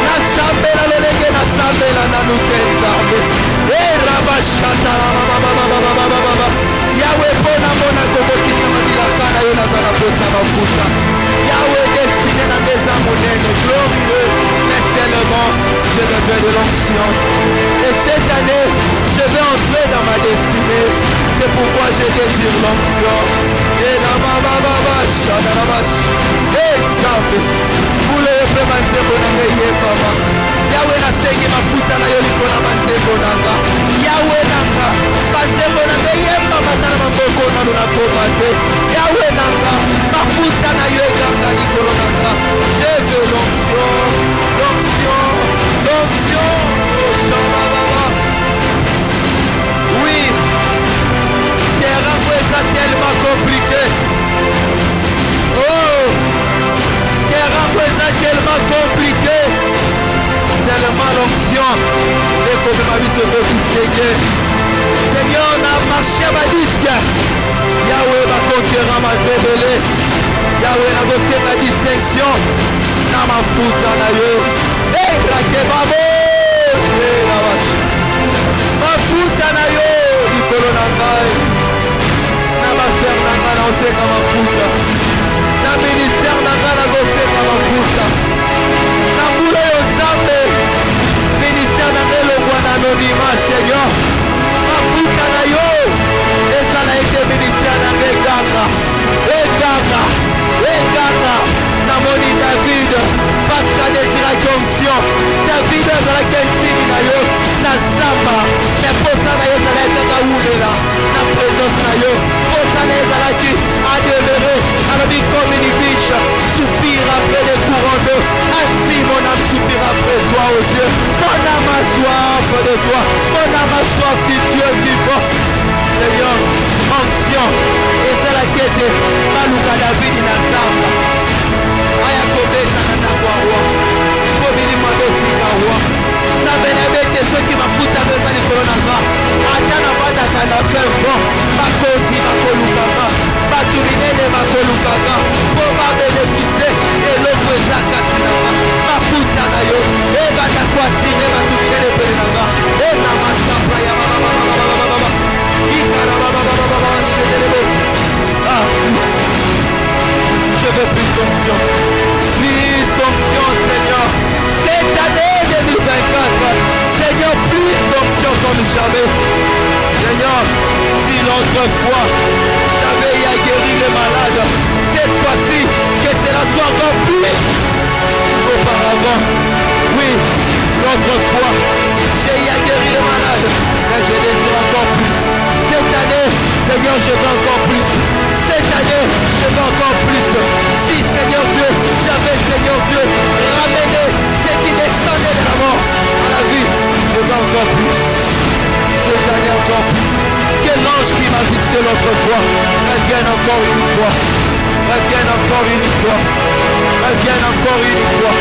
nasambela lolenge nasambela nanu te nzambe erabashatarabababababababa yawe mpona mona kobokisa mabilaka na yo nazala posa mafuta yawe destine na meza monene glorieux mais seulement je veux de l'onction et cette année je vais entrer dans ma destinée c'est pourquoi je désire l'onction et la babababa shadarabash nzambe mbula yo mpe manzembo na ngai yebama yawe nasengi mafuta na yo likolo manzembo na nga yawe na nga manzembo na ngai yebama tala maboko nanu nakoma te yawe na nga mafuta na yo ekanga likolo na nga je veux l'onction l'onction l'onction shabababa oui terrain eza tellement compliqué oh terrain eza tellement compliqué seulement l'onction ekobema biso tokisteke Seigneur on a marché à ma disque Yahweh bakonquérant mazebele Yahweh nakosenga distinction na mafuta na yo ekrake babo mafuta na yo likolo na ngai na bafere na ngai nakosenga mafuta na ministère na ngai nakosenga mafuta na mbula yo nzambe ministère na ngai elongwa na anonymat Seigneur mafuta na yo esala ete ministère na ngai ekanga namoni David parce qu'adesiraki onction David azalaki ntimi na yo na zamba me posa na yo ezalaki kaka wulela na présence na yo posa na yo ezalaki ademere alobi comme une biche soupire après les courants d'eau ainsi mon âme soupire après toi oh Dieu mon âme a soif de toi mon âme a soif du Dieu vivant Seigneur onction ezalaki ete baluka David na zamba aya kobeta na ndako ya roi mpo bilimo abetika roi nzambe nayebi ete soki mafuta no eza likolo na nga ata navandaka na fervent bakonzi bakolukanga bato minene bakolukanga mpo babénéficie eloko eza kati na nga mafuta na yo ebanda koatire bato minene pene na nga ena masapra ya bababababababa ikarabababababa shedelebose je veux plus d'onction Seigneur cette année 2024 Seigneur plus d'onction comme jamais Seigneur si l'autre fois j'avais à guérir les malades cette fois-ci que cela soit encore plus auparavant oui l'autre fois j'ai à guérir les malades mais je désire encore plus cette année Seigneur je veux encore plus cette année je veux encore plus si Seigneur Dieu j'avais Seigneur Dieu ramené ce qui descendait de la mort à la vie je veux encore plus cette année encore plus que l'ange qui m'a visité l'autre fois revienne encore une fois revienne encore une fois revienne encore une fois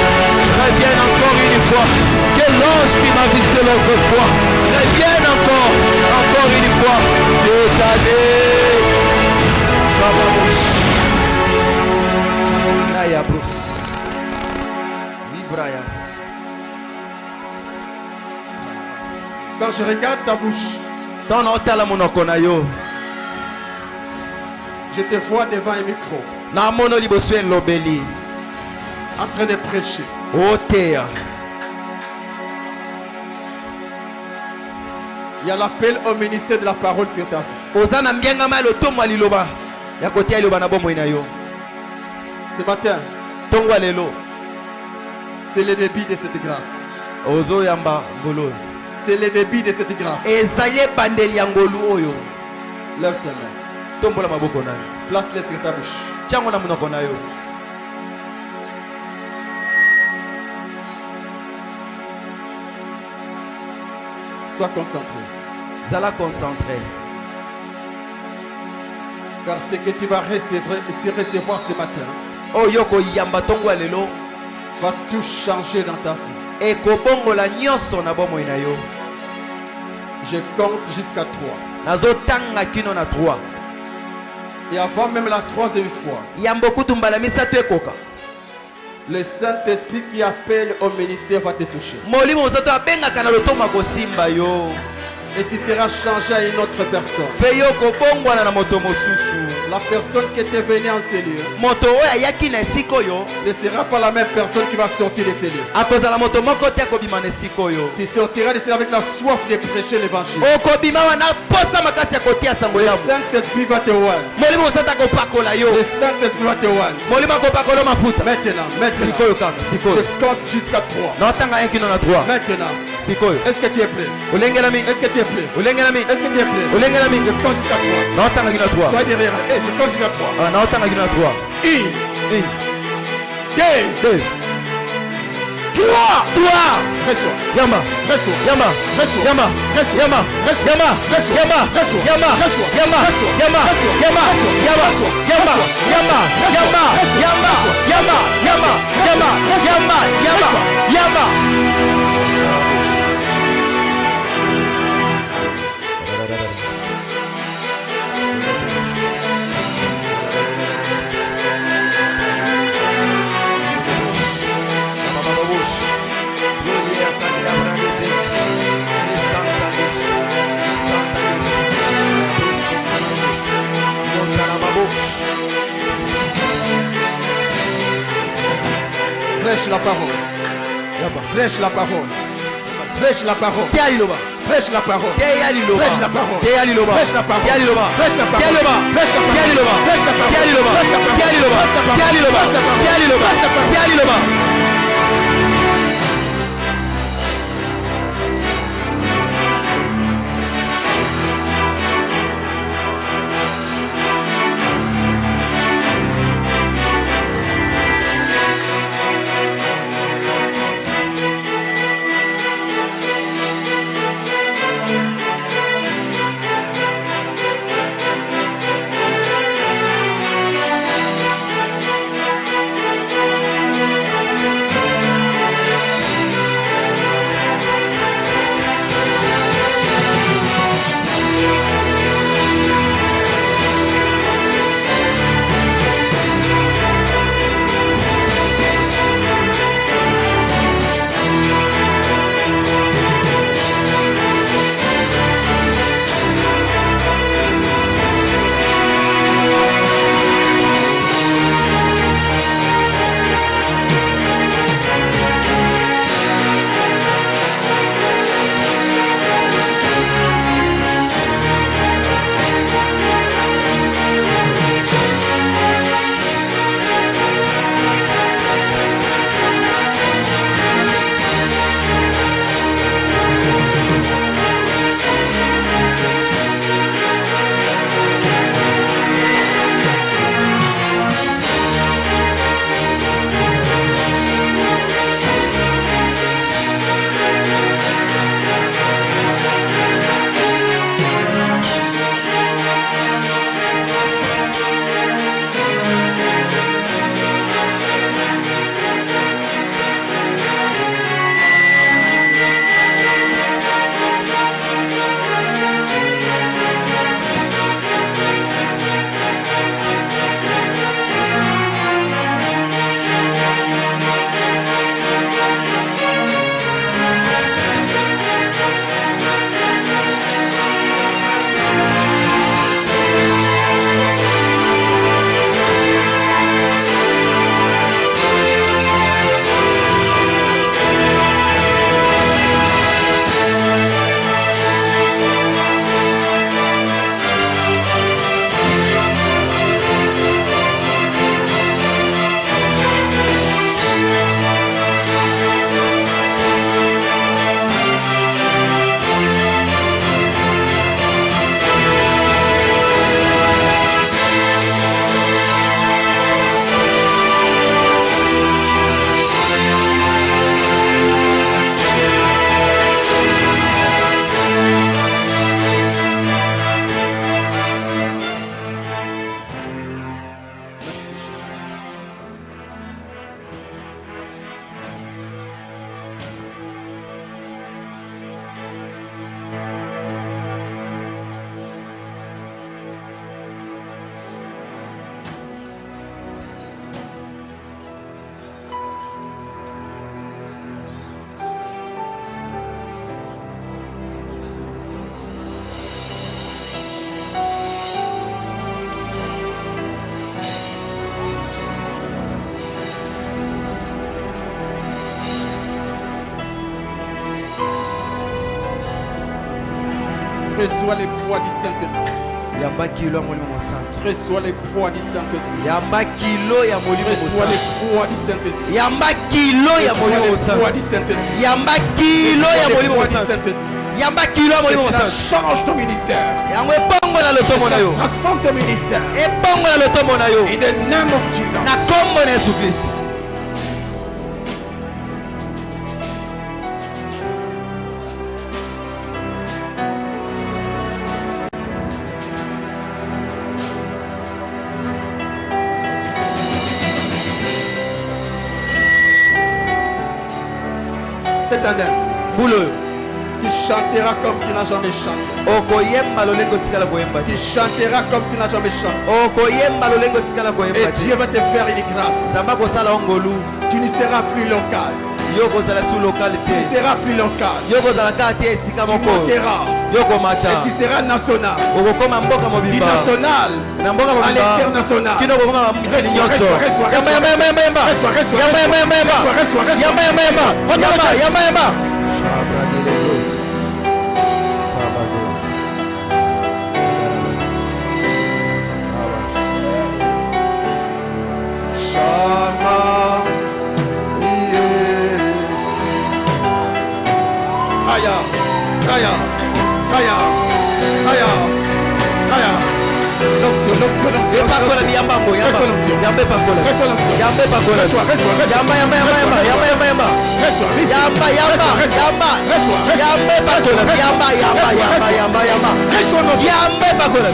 revienne encore une fois que l'ange qui m'a visité l'autre fois revienne encore une fois cette année Naya Bruce Vibrayas. Quand je regarde ta bouche, je te vois devant un micro en train de prêcher. Il y a l'appel au ministère de la parole sur ta vie. Ce matin, c'est le début de cette grâce. C'est le début de cette grâce. Lève tes mains. Place-les sur ta bouche. Sois concentré. Car ce que tu vas recevoir ce matin va tout changer dans ta vie. Je compte jusqu'à 3. Et avant même la troisième fois, Le Saint-Esprit qui appelle au ministère va te toucher. molimo mosantu abengaka na lotomo akosimba yo Et tu seras changé à une autre personne. mpe yo kobongwana na moto mosusu. La personne qui était venue en ces lieux moto oyo ayaki na esika oyo ne sera pas la même personne qui va sortir de ces lieux. akozala moto moko te akobima na esika oyo. Tu sortiras de ces lieux avec la soif de prêcher l'évangile. okobima wana posa makasi ya kotia sango Le yabu. Saint-Esprit va te voir. molimo mosantu akopakola yo. Le Saint-Esprit va te voir. molimo akopakola yo mafuta. Maintenant, maintenant. sikoyo kaka Je sikoyo compte jusqu'à 3. naotanga 1 kino na 3 Maintenant, sikoyo est-ce que tu es prêt? olengelami Est-ce que tu es prêt? olengelami Est-ce que tu es prêt? olengelami Je compte jusqu'à 3. naotanga kino na 3 Sois derrière. Et je compte jusqu'à 3. naotanga kino na 3 1, 1 2, 2 3. 3 Reçois. yama Reçois. yama Reçois. yama Reçois. yama Reçois. yama Reçois. yama Reçois. yama Reçois. yama Reçois. yama Reçois. yama Reçois. yama Reçois. yama Reçois. yama Reçois. yama Reçois. yama Reçois. yama yama yama yama yama yama Prêche la parole. Prêche la parole. Prêche la parole. tia liloba Prêche la parole. tia liloba Prêche la parole. tia liloba Prêche la parole. tia liloba Prêche la parole. tia liloba Prêche la parole. tia liloba Prêche la parole. tia liloba Prêche la parole. tia liloba Prêche la parole. tia liloba Prêche la parole. tia liloba Prêche la parole. tia liloba Reçois les poids du Saint-Esprit. Yamba kilo ya molimo mosantu. Reçois les poids du Saint-Esprit. Yamba kilo ya molimo Reçois les mosantu. poids du Saint-Esprit. Yamba kilo ya Reçois molimo les poids mosantu. du Saint-Esprit. Yamba kilo ya Reçois les molimo poids du mosantu. Saint-Esprit. Yamba kilo ya molimo Et cela mosantu. change ton ministère. Yango ebongola lotombo na yo. Transforme ton ministère. Ebongola lotombo na yo. In the name of Jesus. Na kombo na Yesu Kristo. Cette année, Bulo. tu chanteras comme tu n'as jamais chanté. Okoyemba lolengo tikala koyemba. Tu chanteras comme tu n'as jamais chanté. Okoyemba lolengo tikala Et koyemba. Dieu va te faire une grâce. Samba kosala ongolu. Tu ne seras plus local. Yo kozala sous Tu localité. ne seras plus local. Yo kozala kati esika Tu moko. monteras. Yo komata. Et tu seras national. Okokoma mboka Du mobimba. national Na mboka à mobimba. l'international. Kino kokoma mkini nyonso. Reçois. Yamba yamba yamba yamba yamba. Reçois. Yamba yamba yamba yamba. Reçois. Yamba yamba yamba. Yamba yamba yamba. Shama. Kaya. Kaya. Kaya. Kaya. Kaya. L'onction. Epakola biyambango yamba. Reçois l'onction. Yamba epakola. Reçois l'onction. Yamba epakola. Reçois. Yamba yamba yamba yamba. Yamba yamba yamba. Reçois. Yamba yamba yamba. Yamba epakola. Yamba yamba yamba yamba yamba. Reçois l'onction. Yamba epakola.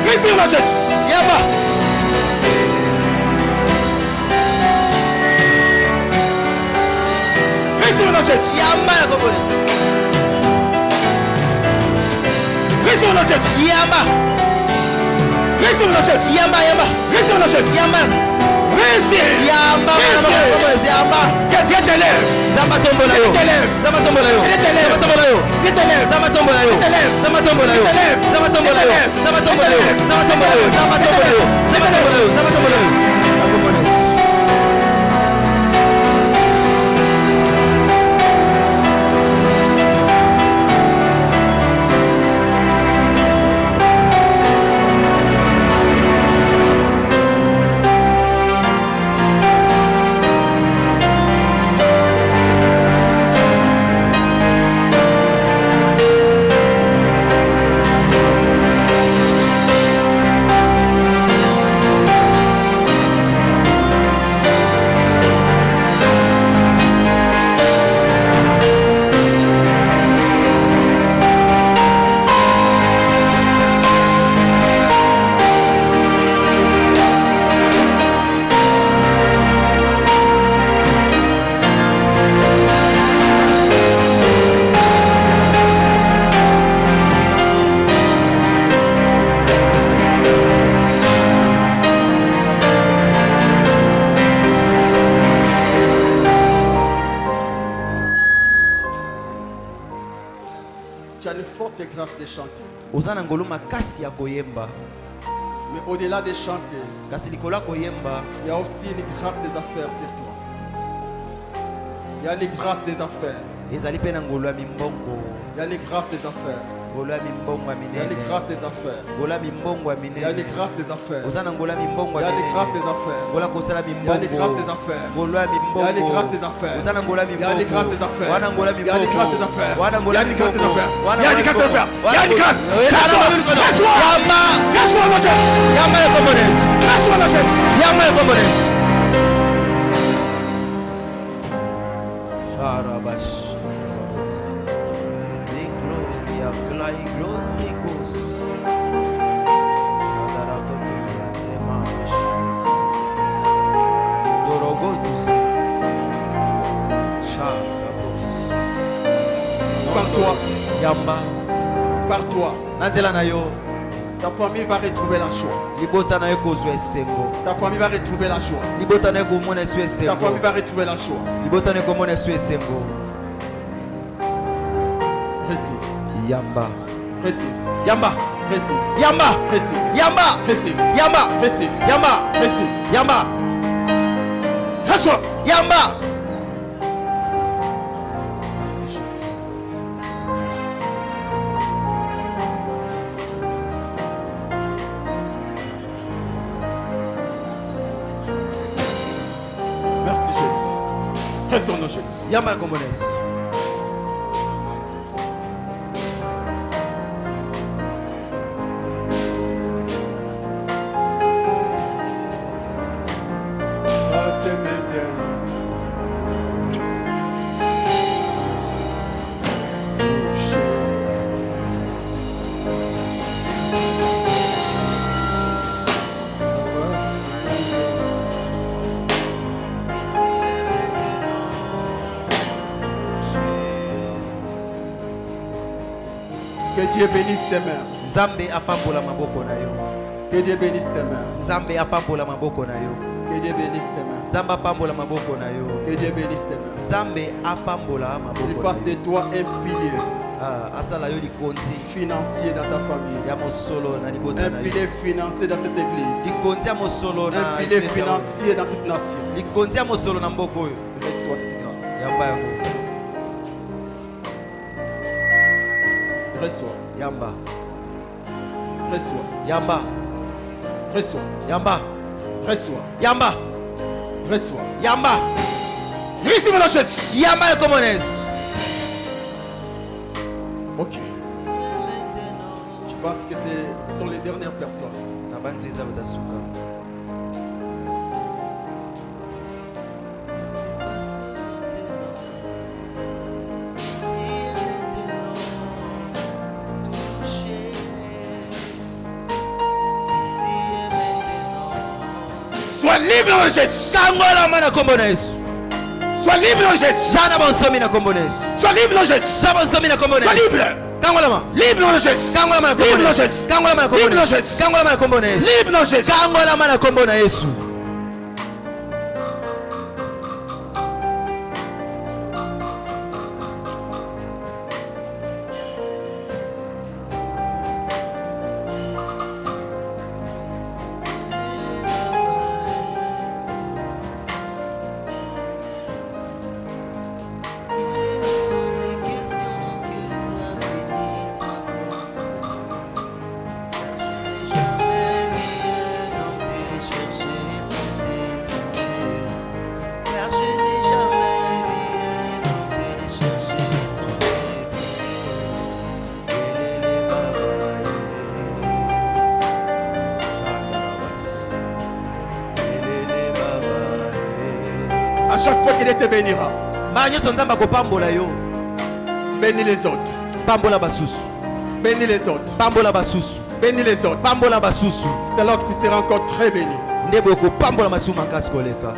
Récire la geste. Yamba. Récire la geste. Yamba na kombo. Récire la geste. Yamba. Récire la geste. Yamba yamba. Récire la geste. Yamba. Récire. Yamba na kombo. Yamba. Que Dieu t'élève. Zamba tombo na yo. Zamba tombo na yo. Zamba tombo na yo. Dieu t'élève. Zamba tombo na yo. Zamba tombo na yo. Zamba tombo na yo. Zamba tombo na yo. Zamba tombo na yo. Zamba tombo na yo. Zamba tombo na yo. Zamba tombo na yo. Tu as une forte grâce de chanter. Oza na ngolu makasi ya koyemba. Mais au-delà de chanter, Kasi likolo ya koyemba, il y a aussi une grâce des affaires sur toi. Il y a une grâce des affaires. ezali pe na ngolu ya mimbongo. Il y a une grâce des affaires. Ngolu ya mimbongo ya Il y a une minene. grâce des affaires. Ngolu ya mimbongo ya Il y a une minene. grâce des affaires. Oza na ngolu ya mimbongo Il y ya a une grâce minene. des affaires. Ngolu ya kosala Il y a une grâce des mimbongo. affaires. Ngolu ya Il y a une mimbongo. grâce des affaires. Oza na ngolu ya Il y a une grâce des mimbongo. affaires. Wana ngolu ya Il y a une grâce des mimbongo. affaires. Wana Il ngolu y a ya une grâce des mimbongo. affaires. Wana Il y a ngolu une ya grâce des mimbongo. affaires. Il y a une grâce. Reçois. Yamba. Reçois la geste. Yamba ya kombones. Reçois la geste. Yamba ya kombones. Sharabash. Big glory, clay glory goes. Shadarakotuya semash. Dorogotus. Sharabos. Par toi. Yamba. Par toi. Nanzela na yo. Ta famille va retrouver la joie. libota na yo kozwa esengo, Ta famille va retrouver la joie. libota na yo komona esu Ta esengo, famille va retrouver la joie. libota na yo komona esu esengo. Receive. Yamba, Receive. yamba, Receive. yamba, Receive. yamba, Receive. yamba, Receive. yamba, Receive. yamba, Reçois. yamba. Merci Jésus. Merci Jésus. Restons dans Jésus. Yamba kombo na Yesu. Ah, c'est maintenant. Que Dieu bénisse tes mains. Nzambe apambola maboko na yo. Que Dieu bénisse tes mains. Nzambe apambola maboko na yo. Que Dieu bénisse tes mains. Nzambe apambola maboko na yo. Que Dieu bénisse tes mains. Nzambe apambola Il maboko na fasse de yo. toi un pilier Asala yo likonzi financier dans ta famille. ya mosolo na libota Un na yo. pilier financier dans cette église. Likonzi ya mosolo Un na pilier eklezia oyo. financier dans cette nation. Likonzi ya mosolo na mboka oyo. Reçois cette grâce. Yamba yango. Reçois. Yamba. Reçois. Yamba. Reçois. Yamba. Reçois. Yamba. Reçois. Yamba. Receive la Jésus. Yamba kombo na Yesu. Ok. Je pense que ce sont les dernières personnes. Na bantu eza batasuka. Sois libre en Jésus. Kangola mana kombo na Yesu. Sois libre en Jésus. Zana bonsomi na kombo na Yesu. Sois libre en Jésus. Za bonsomi na kombo na Sois Yesu. libre. Kangola ma. Libre en Jésus. Kangola mana kombo Libre na en Yesu. Jésus. Kangola mana kombo Libre na en Yesu. Jésus. Kangola mana kombo na Yesu. Libre en Jésus. Kangola mana kombo na Yesu. À chaque fois qu'il te bénira, Mara nyonso Nzambe akopambola yo. bénis les autres. Pambola basusu. Bénis les autres. Pambola basusu. Bénis les autres. Pambola basusu. C'est alors que tu seras encore très béni. Nde boye kopambola masumu makasi koleka.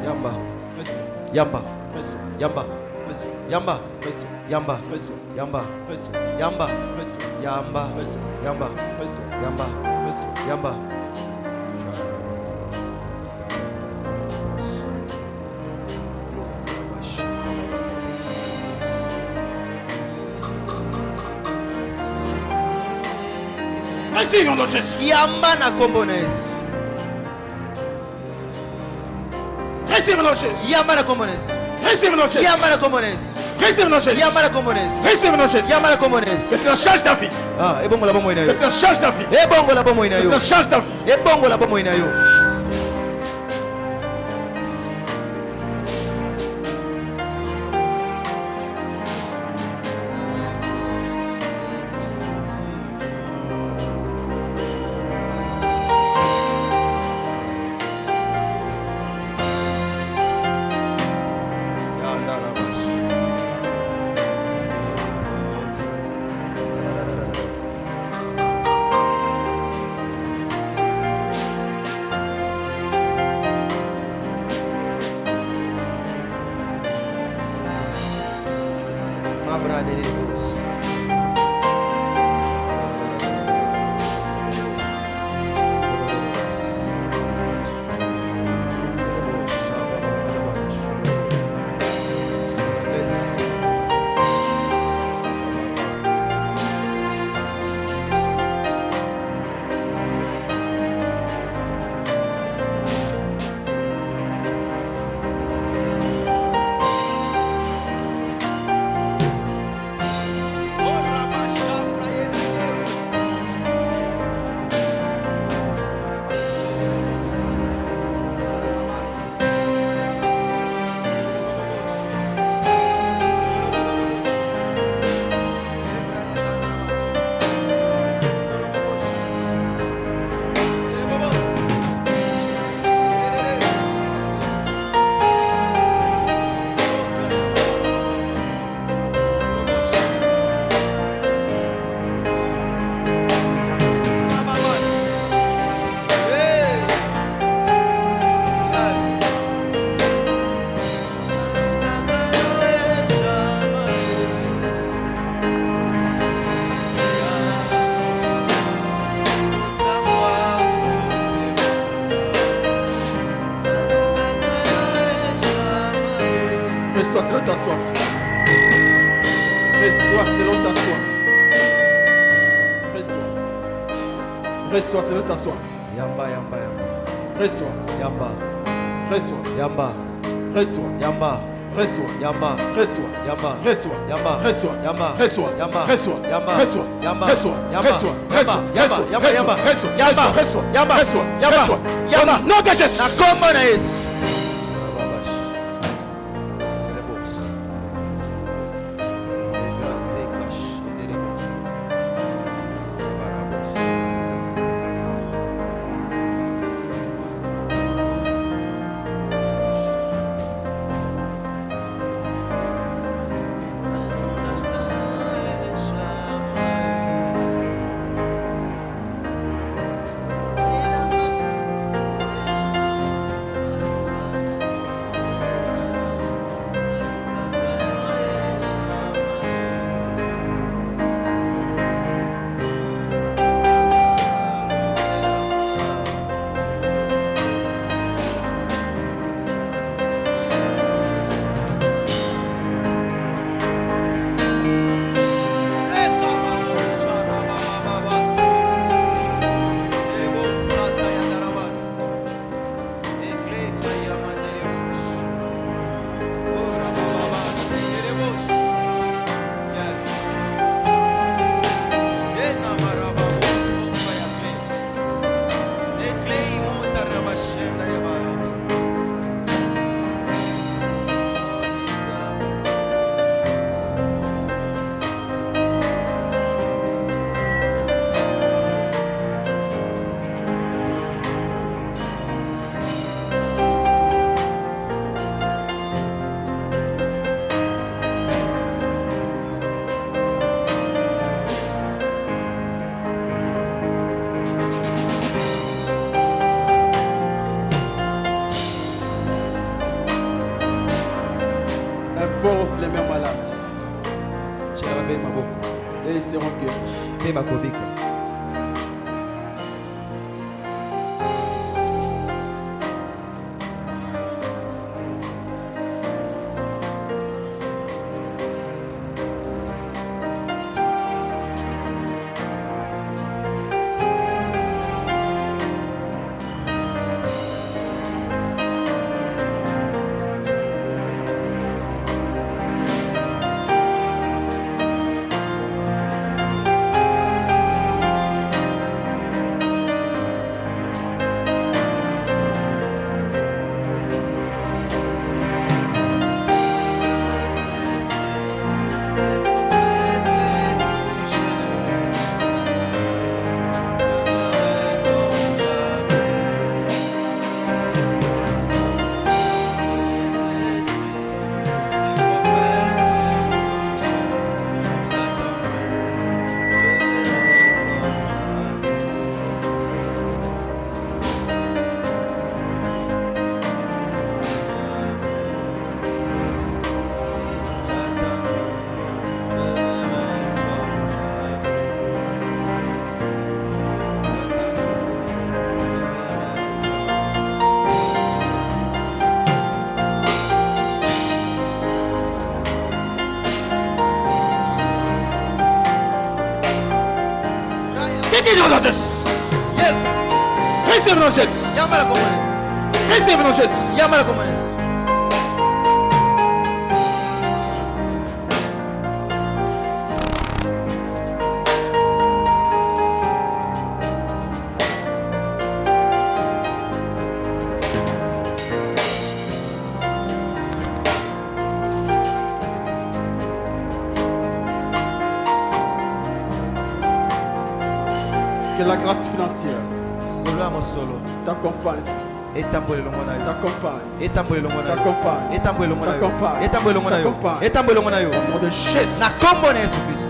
Yamba. Reçois. Yamba. Reçois. Yamba. Reçois. Yamba. Reçois. Yamba. Reçois. Yamba. Reçois. Yamba. Reçois. Yamba. Reçois. Yamba. Reçois. Yamba. Reçois. Yamba. Receive au nom de Jésus. Yamba na kombo na Yesu. Receive au nom de Jésus. Yamba na kombo na Yesu. Receive au nom de Jésus. Yamba na kombo na Yesu. Receive au nom de Jésus. Yamba na kombo na Yesu. Receive au nom de Jésus. Yamba na kombo na Yesu. Que cela change ta vie. Ah, ebongo la bomo ina Que yo. cela change ta vie. Ebongo la bomo ina Que yo. cela change ta vie. Ebongo la bomo ina yo. Reçois selon ta soif. Reçois selon ta soif. Reçois. Reçois selon ta soif. Yamba, yamba, yamba. Reçois. Yamba. Reçois. Yamba. Reçois. Yamba. Reçois. Yamba. Reçois. Yamba. Reçois. Yamba. Reçois. Yamba. Reçois. Yamba. Reçois. Yamba. Reçois. Yamba. Reçois. Yamba. Reçois. Yamba. Reçois. Yamba. Yamba. Reçois. Yamba. Reçois. Yamba. Reçois. Yamba. Reçois. Yamba. Nom de Jésus. Na kombo na Yesu. impose les mains malades Tiens la main maboko. et ils seront guéris. Te bakobika. Recevez dans Jésus. Yes. Recevez dans Jésus. Yamala komanes. Recevez dans Jésus. Yamala komanes. Que la grâce financière Ngolo amosolo. t'accompagne. Etambole longo na yo. T'accompagne. Etambole longo na yo. T'accompagne. Etambole longo na yo. T'accompagne. Etambole longo na yo. T'accompagne. Etambole longo na yo. Au nom de Jésus. Na kombo na Yesu Kristo.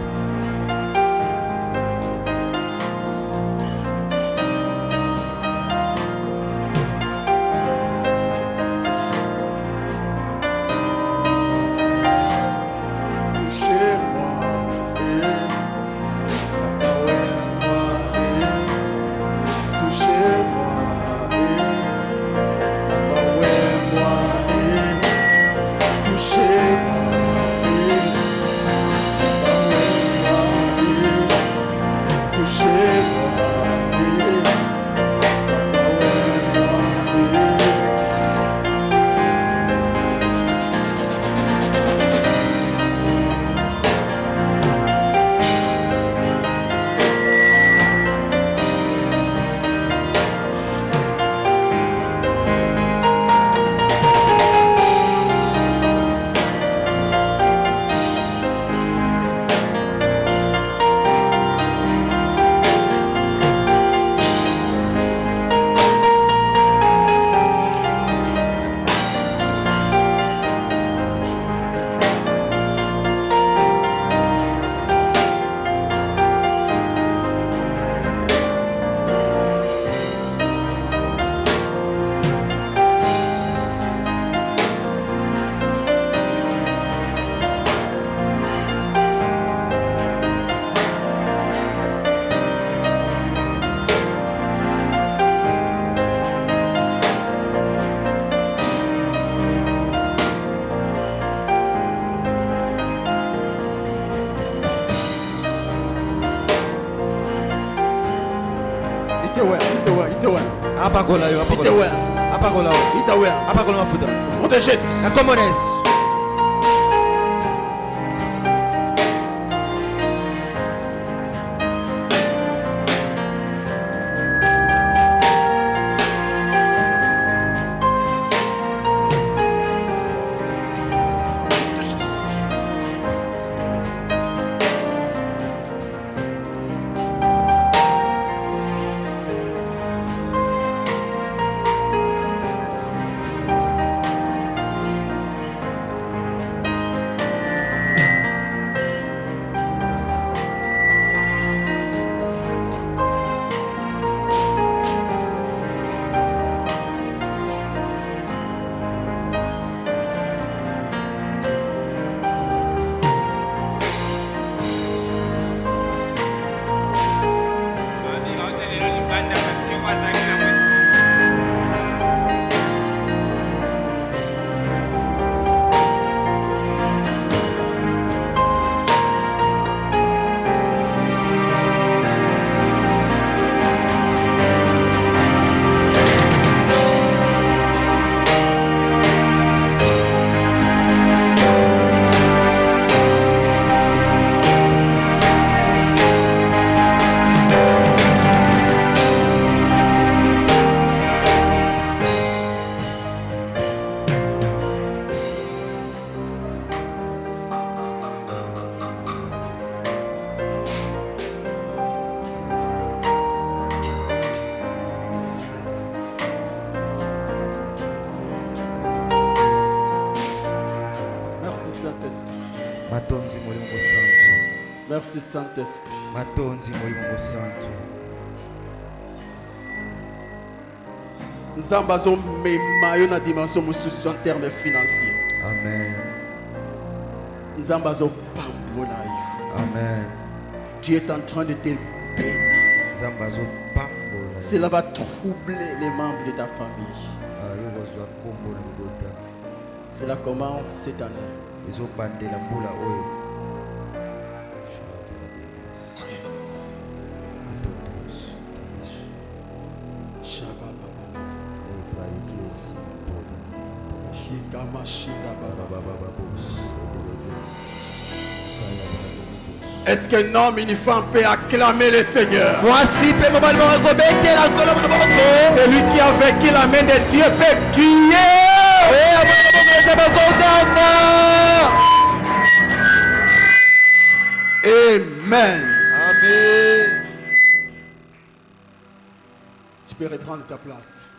Touchez-moi. Touchez-moi. Apakola yo, apakola. Itewe. Apakola. Itawe. Apakola mafuta. Au nom de Jésus. Na kombo na Yesu. matonzi mulimo musantu. Merci Saint-Esprit. Matonzi mulimo musantu. Nzambe azomema yo na dimension mosusu en termes financiers. Amen. Nzambe azopambola yo. Amen. Dieu est en train de te bénir. Nzambe azopambola. Cela va troubler les membres de ta famille. Ayo bazwa kombo na libota. Cela commence cette année. Ezobandela mbula oyo. Yes. Shabababa. Hikamashida baba. Est-ce qu'un homme et une femme peut acclamer le Seigneur? Celui qui a vaincu la main de Dieu peut crier. Amen. Amen. Tu peux reprendre ta place.